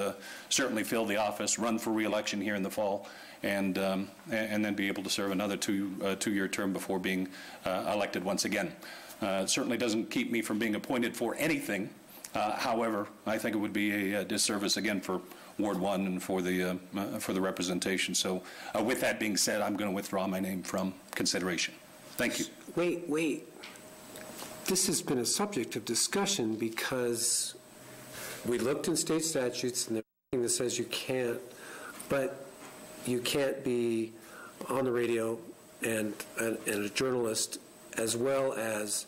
certainly fill the office, run for re-election here in the fall, and then be able to serve another two-year term before being elected once again. It certainly doesn't keep me from being appointed for anything. However, I think it would be a disservice again for Ward 1 and for the representation. So with that being said, I'm going to withdraw my name from consideration. Thank you. Wait. This has been a subject of discussion because we looked in state statutes and there's nothing that says you can't, but you can't be on the radio and a journalist as well as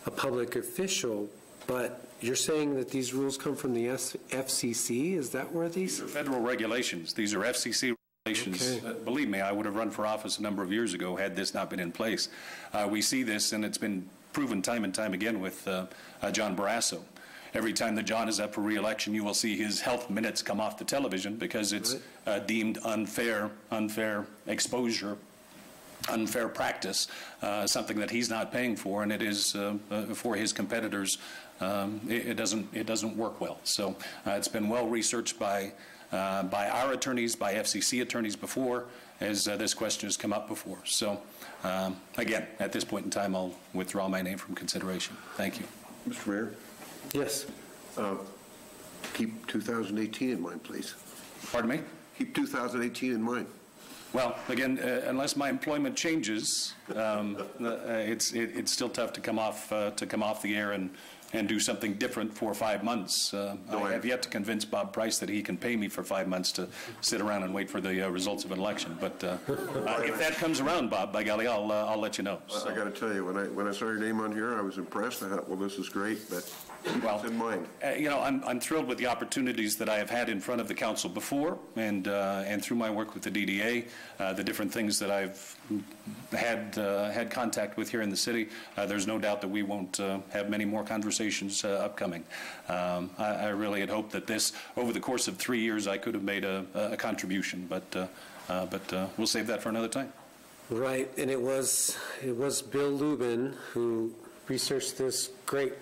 a public official, but you're saying that these rules come from the FCC? Is that where these? These are federal regulations. These are FCC regulations. Okay. Believe me, I would have run for office a number of years ago had this not been in place. We see this, and it's been proven time and time again with John Barrasso. Every time that John is up for re-election, you will see his health minutes come off the television because it's deemed unfair exposure, unfair practice, something that he's not paying for, and it is for his competitors. It doesn't work well. So it's been well researched by our attorneys, by FCC attorneys before, as this question has come up before. So again, at this point in time, I'll withdraw my name from consideration. Thank you. Mr. Mayor? Yes. Keep 2018 in mind, please. Pardon me? Keep 2018 in mind. Well, again, unless my employment changes, it's still tough to come off the air and do something different for 5 months. I have yet to convince Bob Price that he can pay me for 5 months to sit around and wait for the results of an election. But if that comes around, Bob, by golly, I'll let you know. So. I got to tell you, when I saw your name on here, I was impressed. I thought, well, this is great, but keep this in mind. I'm thrilled with the opportunities that I have had in front of the council before, and through my work with the DDA, the different things that I've had contact with here in the city. There's no doubt that we won't have many more conversations upcoming. I really had hoped that this, over the course of 3 years, I could have made a contribution, but we'll save that for another time. Right, and it was Bill Lubin who researched this great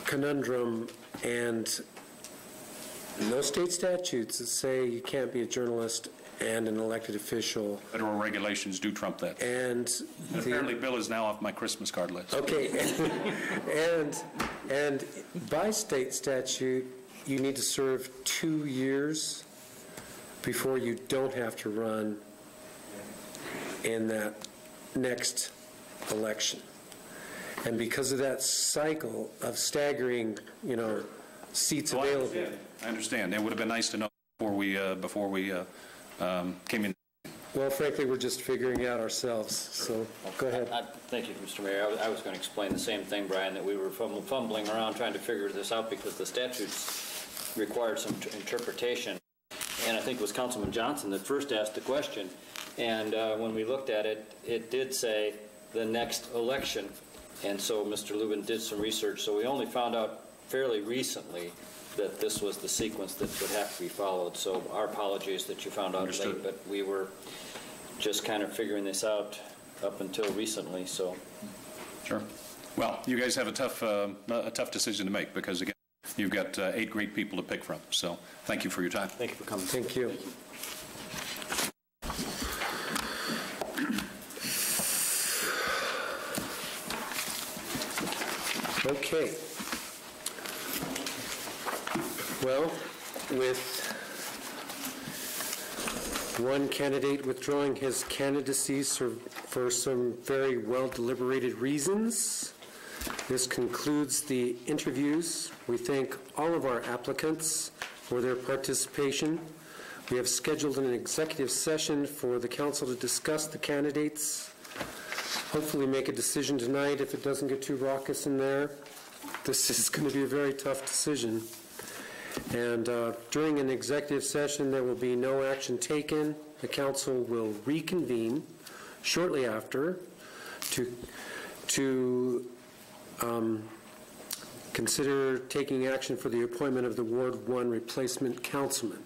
conundrum, and no state statutes that say you can't be a journalist and an elected official. Federal regulations do trump that. And apparently Bill is now off my Christmas card list. Okay, and by state statute, you need to serve 2 years before you don't have to run in that next election. And because of that cycle of staggering, seats available. I understand. It would have been nice to know before we came in. Well, frankly, we're just figuring it out ourselves. So go ahead. Thank you, Mr. Mayor. I was going to explain the same thing, Brian, that we were fumbling around trying to figure this out because the statutes required some interpretation. And I think it was Councilman Johnson that first asked the question. And when we looked at it, it did say the next election. And so Mr. Lubin did some research. So we only found out fairly recently that this was the sequence that would have to be followed. So our apologies that you found out late, but we were just kind of figuring this out up until recently. So, sure. Well, you guys have a tough decision to make because again, you've got 8 great people to pick from. So, thank you for your time. Thank you for coming. Thank you. Okay. Well, with one candidate withdrawing his candidacy for some very well-deliberated reasons, this concludes the interviews. We thank all of our applicants for their participation. We have scheduled an executive session for the council to discuss the candidates, hopefully make a decision tonight if it doesn't get too raucous in there. This is going to be a very tough decision. And during an executive session, there will be no action taken. The council will reconvene shortly after to consider taking action for the appointment of the Ward 1 replacement councilman.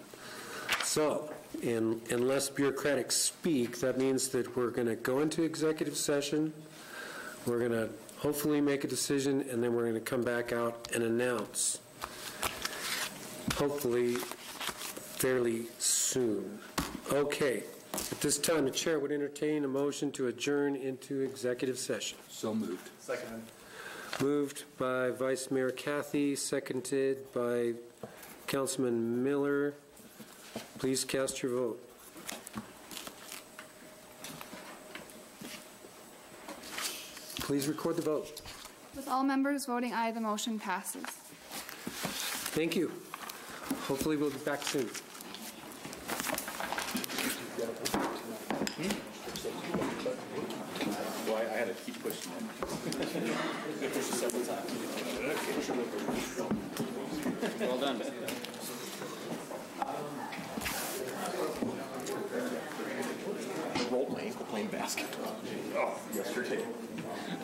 So, unless bureaucratic speak, that means that we're going to go into executive session, we're going to hopefully make a decision, and then we're going to come back out and announce, hopefully fairly soon. Okay. At this time, the chair would entertain a motion to adjourn into executive session. So moved. Second. Moved by Vice Mayor Cathy, seconded by Councilman Miller. Please cast your vote. Please record the vote. With all members voting aye, the motion passes. Thank you. Hopefully we'll be back soon. Well, I had to keep pushing it. You push it several times. Well done. I rolled my ankle playing basketball. Oh, yesterday.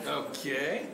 Okay.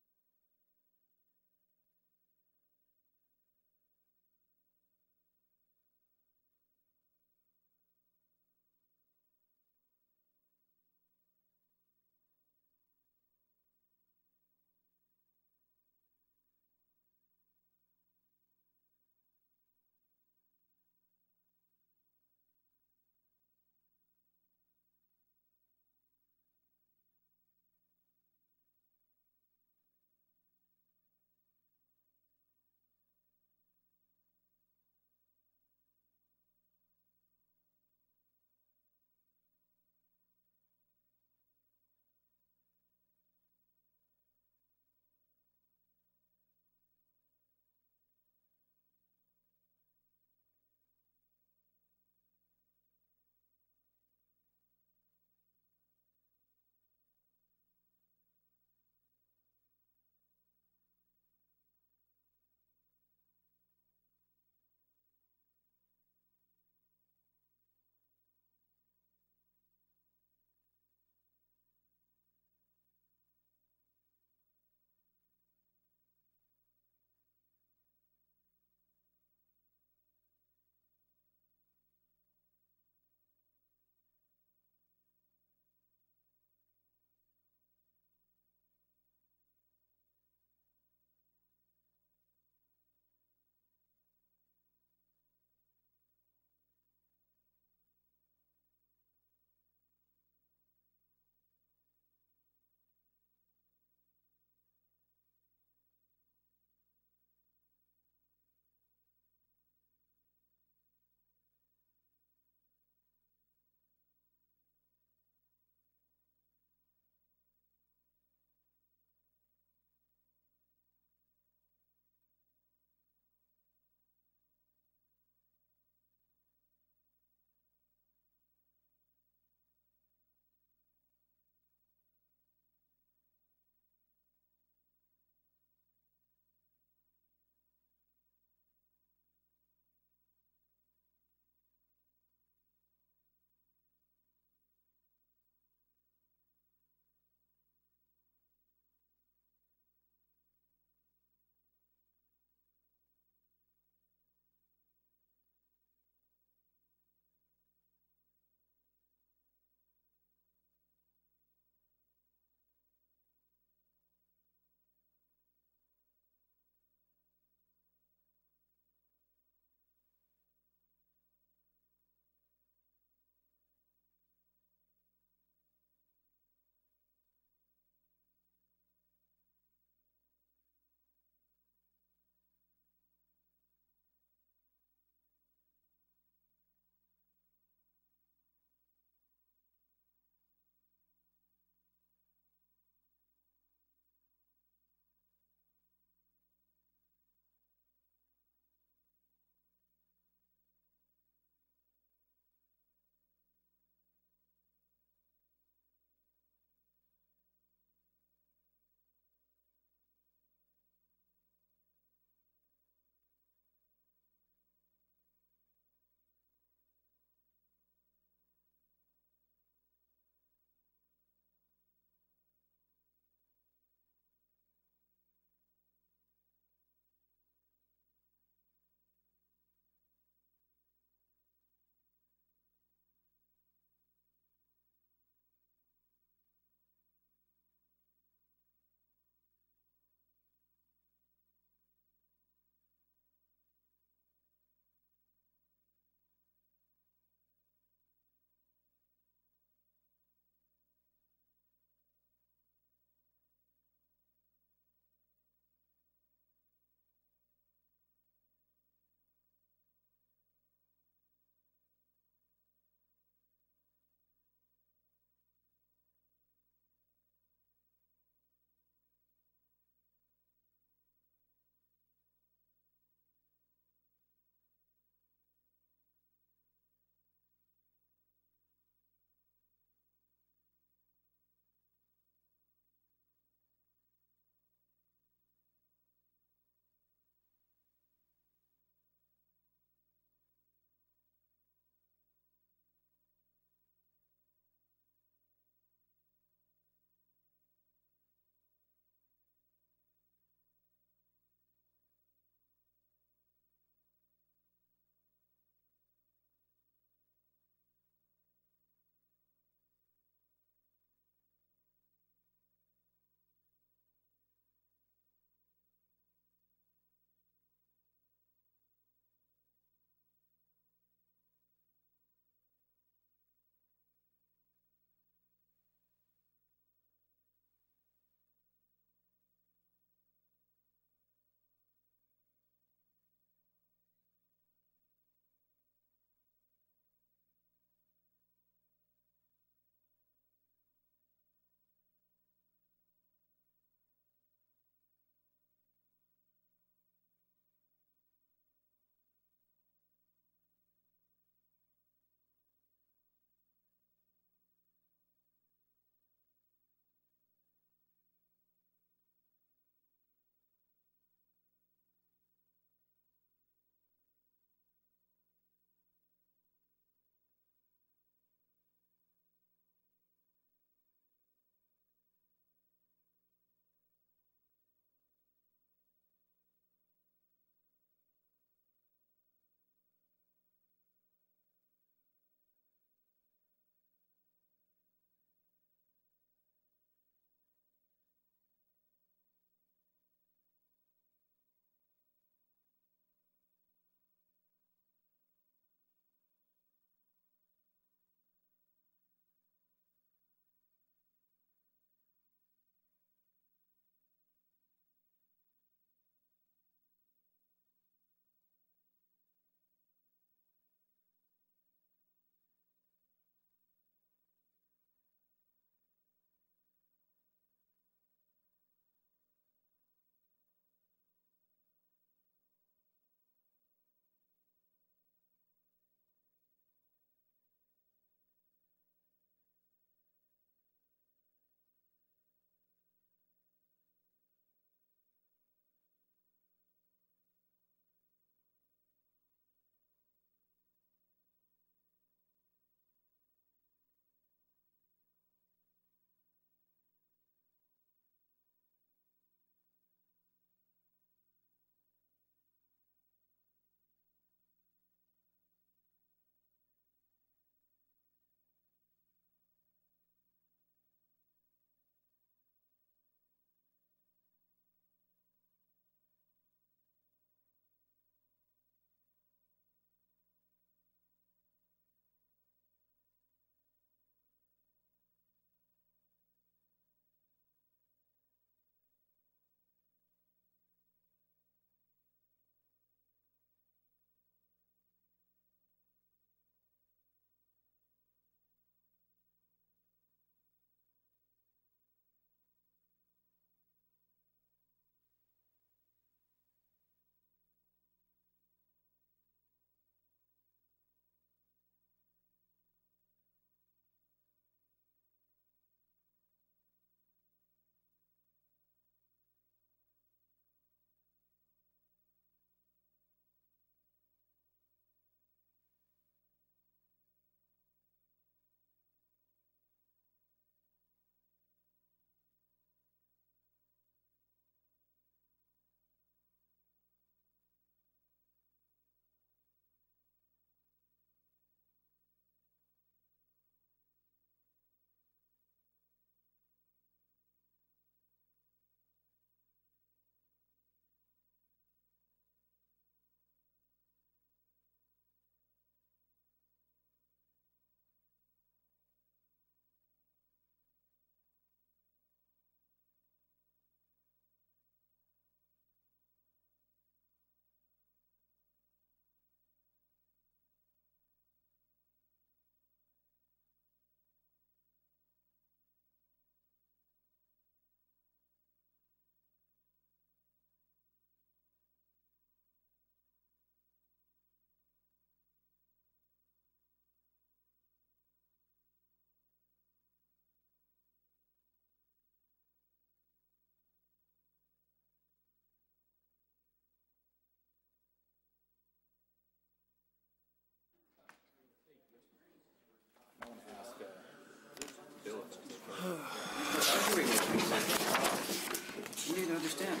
need to understand.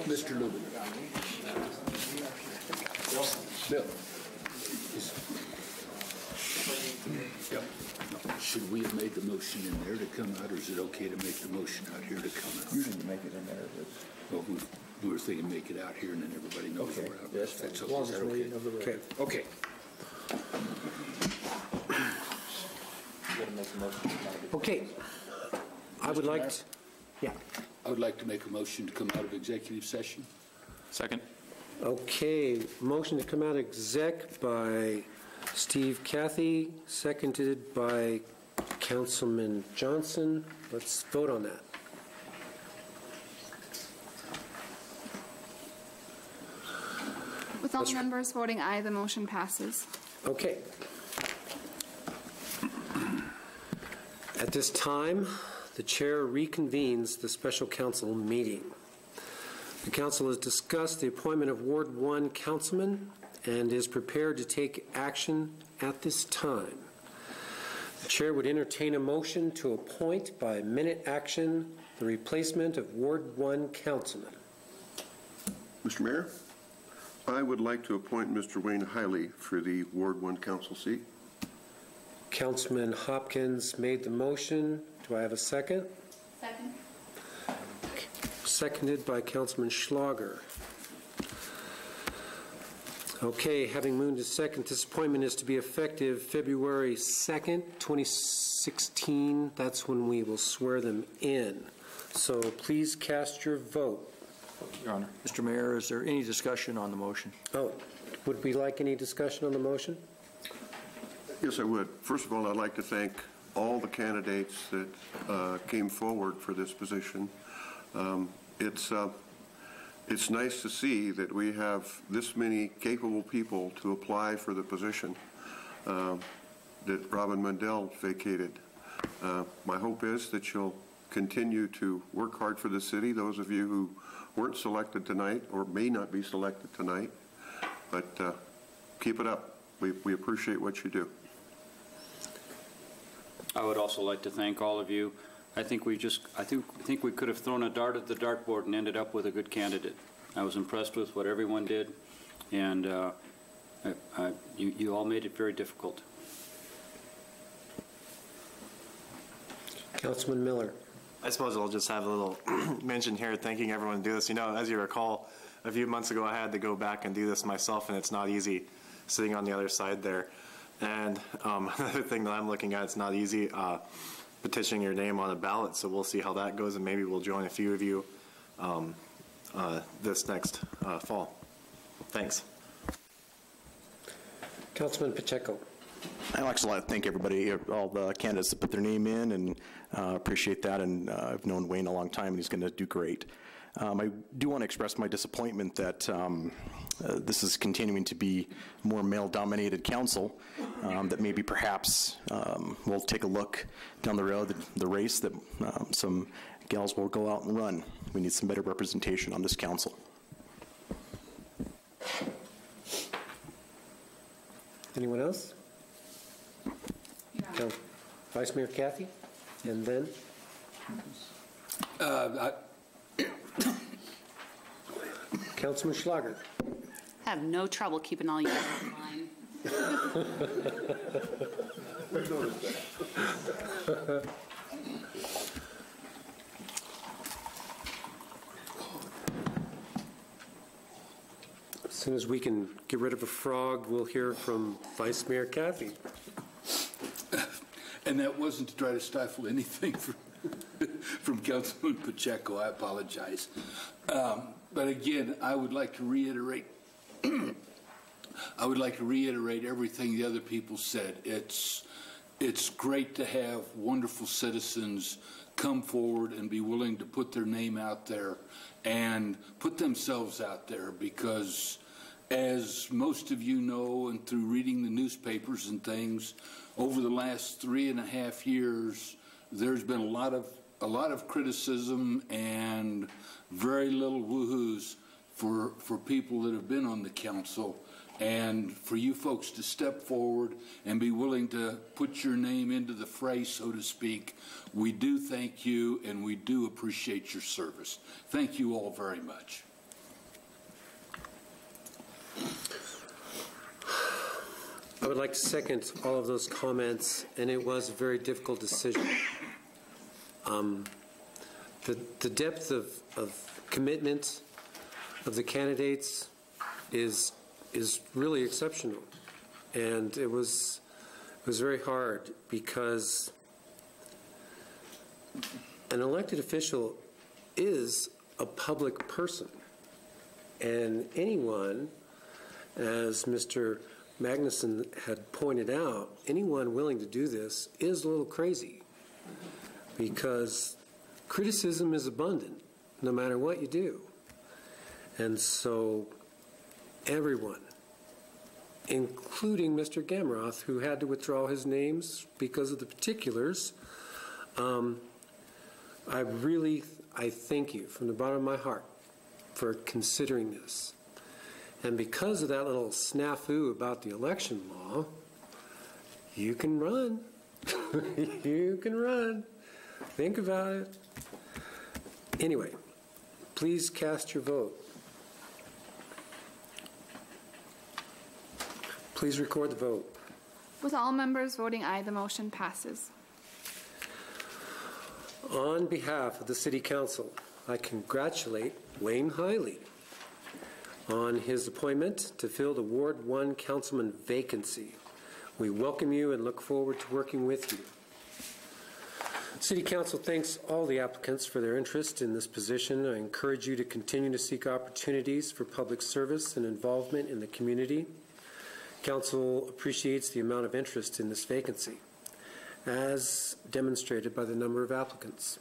Mr. Lubin. Bill. Yep. Should we have made the motion in there to come out, or is it okay to make the motion out here to come out? You didn't make it in there. Well, we were thinking make it out here, and then everybody knows Okay. we're out. Yes, That's as long as okay. we're reading of the Okay. record. Okay. Okay. I would like to, yeah. I would like to make a motion to come out of executive session. Second. Okay, motion to come out exec by Steve Cathy, seconded by Councilman Johnson. Let's vote on that. With all members voting aye, the motion passes. Okay. At this time, the chair reconvenes the special council meeting. The council has discussed the appointment of Ward 1 councilman and is prepared to take action at this time. The chair would entertain a motion to appoint by minute action the replacement of Ward 1 councilman. Mr. Mayor, I would like to appoint Mr. Wayne Hiley for the Ward 1 council seat. Councilman Hopkins made the motion. Do I have a second? Second. Seconded by Councilman Schlager. Okay, having moved to second, this appointment is to be effective February 2nd, 2016. That's when we will swear them in. So please cast your vote. Your Honor. Mr. Mayor, is there any discussion on the motion? Oh, would we like any discussion on the motion? Yes, I would. First of all, I'd like to thank all the candidates that came forward for this position. It's nice to see that we have this many capable people to apply for the position that Robin Mundell vacated. My hope is that you'll continue to work hard for the city, those of you who weren't selected tonight or may not be selected tonight, but keep it up. We appreciate what you do. I would also like to thank all of you. I think we could have thrown a dart at the dartboard and ended up with a good candidate. I was impressed with what everyone did, and you all made it very difficult. Councilman Miller. I suppose I'll just have a little mention here, thanking everyone to do this. You know, as you recall, a few months ago I had to go back and do this myself, and it's not easy sitting on the other side there. And another thing that I'm looking at, it's not easy petitioning your name on a ballot, so we'll see how that goes, and maybe we'll join a few of you this next fall. Thanks. Councilman Pacheco. I'd actually like to thank everybody, all the candidates that put their name in, and appreciate that. And I've known Wayne a long time, and he's going to do great. I do want to express my disappointment that this is continuing to be more male-dominated council, that maybe perhaps we'll take a look down the road, the race, that some gals will go out and run. We need some better representation on this council. Anyone else? No. Vice Mayor Cathy, and then? Councilman Schlager. I have no trouble keeping all you guys in line. As soon as we can get rid of a frog, we'll hear from Vice Mayor Cathy. And that wasn't to try to stifle anything from Councilman Pacheco. I apologize. But again, I would like to reiterate everything the other people said. It's great to have wonderful citizens come forward and be willing to put their name out there and put themselves out there, because as most of you know, and through reading the newspapers and things, over the last 3.5 years, there's been a lot of criticism and very little woohoos for people that have been on the council, and for you folks to step forward and be willing to put your name into the fray, so to speak. We do thank you, and we do appreciate your service. Thank you all very much. I would like to second all of those comments, and it was a very difficult decision. The depth of commitment of the candidates is really exceptional, and it was very hard because an elected official is a public person, and anyone, as Mr. Magnuson had pointed out, anyone willing to do this is a little crazy, because criticism is abundant no matter what you do. And so everyone, including Mr. Gamroth, who had to withdraw his names because of the particulars, I thank you from the bottom of my heart for considering this. And because of that little snafu about the election law, you can run. You can run. Think about it. Anyway, please cast your vote. Please record the vote. With all members voting aye, the motion passes. On behalf of the City Council, I congratulate Wayne Hiley on his appointment to fill the Ward 1 Councilman vacancy. We welcome you and look forward to working with you. City Council thanks all the applicants for their interest in this position. I encourage you to continue to seek opportunities for public service and involvement in the community. Council appreciates the amount of interest in this vacancy, as demonstrated by the number of applicants.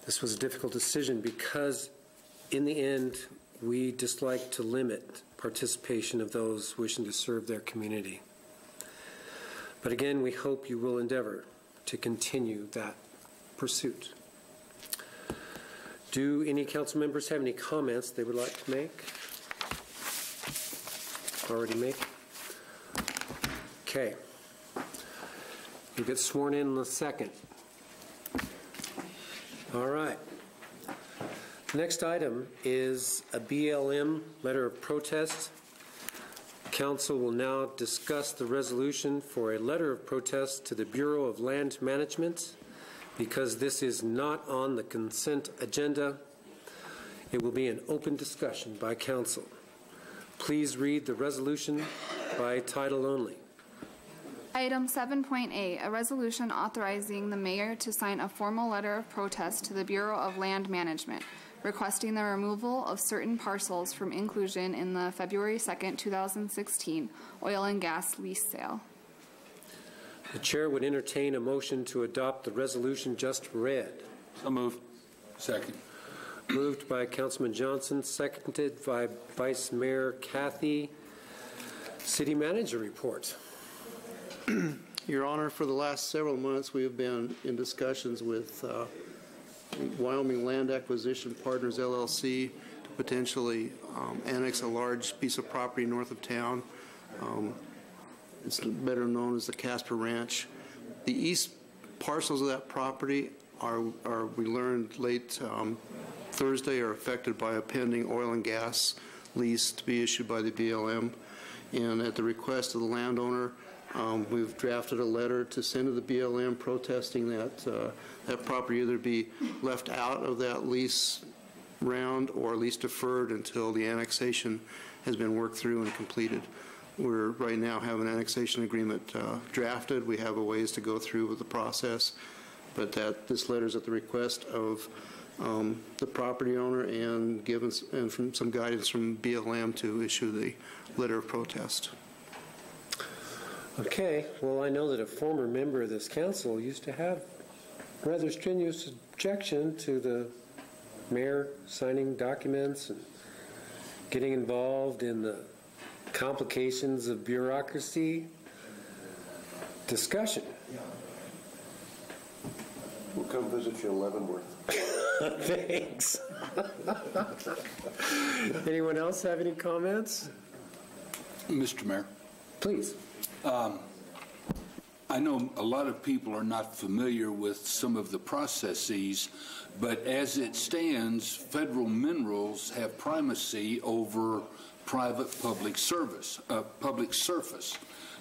This was a difficult decision because, in the end, we dislike to limit participation of those wishing to serve their community. But again, we hope you will endeavor to continue that pursuit. Do any council members have any comments they would like to make? Already make? Okay. You'll get sworn in a second. All right. The next item is a BLM letter of protest. Council will now discuss the resolution for a letter of protest to the Bureau of Land Management. Because this is not on the consent agenda, it will be an open discussion by council. Please read the resolution by title only. Item 7.A, a resolution authorizing the mayor to sign a formal letter of protest to the Bureau of Land Management, requesting the removal of certain parcels from inclusion in the February 2nd, 2016 oil and gas lease sale. The chair would entertain a motion to adopt the resolution just read. So move. Second. Moved by Councilman Johnson, seconded by Vice Mayor Cathy. City Manager report. Your Honor, for the last several months we have been in discussions with Wyoming Land Acquisition Partners, LLC, to potentially annex a large piece of property north of town. It's better known as the Casper Ranch. The east parcels of that property are we learned late Thursday, are affected by a pending oil and gas lease to be issued by the BLM. And at the request of the landowner, we've drafted a letter to send to the BLM protesting that that property either be left out of that lease round or at least deferred until the annexation has been worked through and completed. We're right now have an annexation agreement drafted. We have a ways to go through with the process, but that this letter is at the request of the property owner and given and from some guidance from BLM to issue the letter of protest. Okay, well, I know that a former member of this council used to have rather strenuous objection to the mayor signing documents and getting involved in the complications of bureaucracy. Discussion. We'll come visit you in Leavenworth. Thanks. Anyone else have any comments? Mr. Mayor. Please. I know a lot of people are not familiar with some of the processes, but as it stands, federal minerals have primacy over private public surface.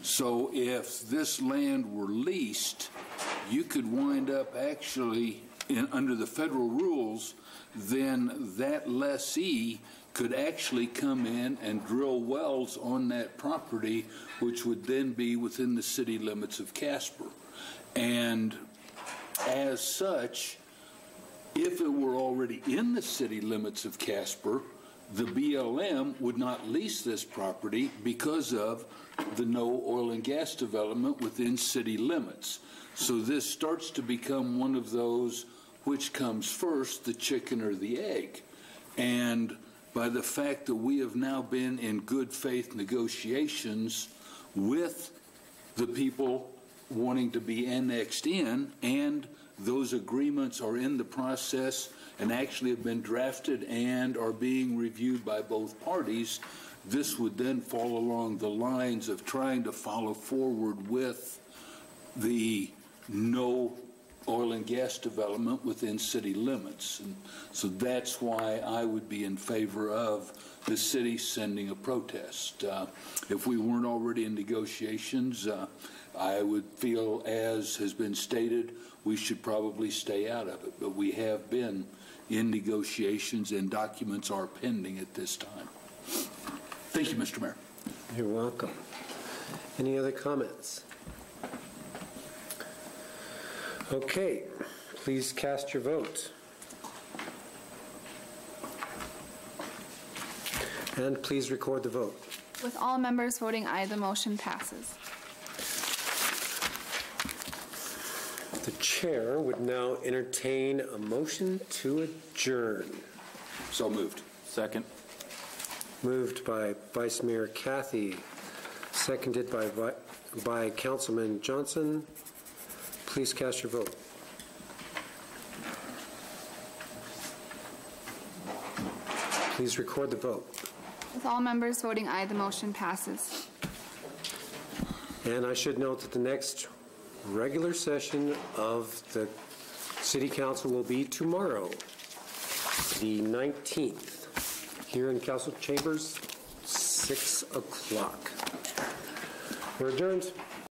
So if this land were leased, you could wind up actually, under the federal rules, then that lessee could actually come in and drill wells on that property, which would then be within the city limits of Casper. And as such, if it were already in the city limits of Casper, the BLM would not lease this property because of the no oil and gas development within city limits. So this starts to become one of those, which comes first, the chicken or the egg? And by the fact that we have now been in good faith negotiations with the people wanting to be annexed in, and those agreements are in the process and actually have been drafted and are being reviewed by both parties, this would then fall along the lines of trying to follow forward with the no oil and gas development within city limits. And so that's why I would be in favor of the city sending a protest. If we weren't already in negotiations, I would feel, as has been stated, we should probably stay out of it. But we have been in negotiations and documents are pending at this time. Thank you, Mr. Mayor. You're welcome. Any other comments? Okay, please cast your vote. And please record the vote. With all members voting aye, the motion passes. The chair would now entertain a motion to adjourn. So moved. Second. Moved by Vice Mayor Cathy, seconded by Councilman Johnson. Please cast your vote. Please record the vote. With all members voting aye, the motion passes. And I should note that the next regular session of the City Council will be tomorrow, the 19th, here in Council Chambers, 6 o'clock. We're adjourned.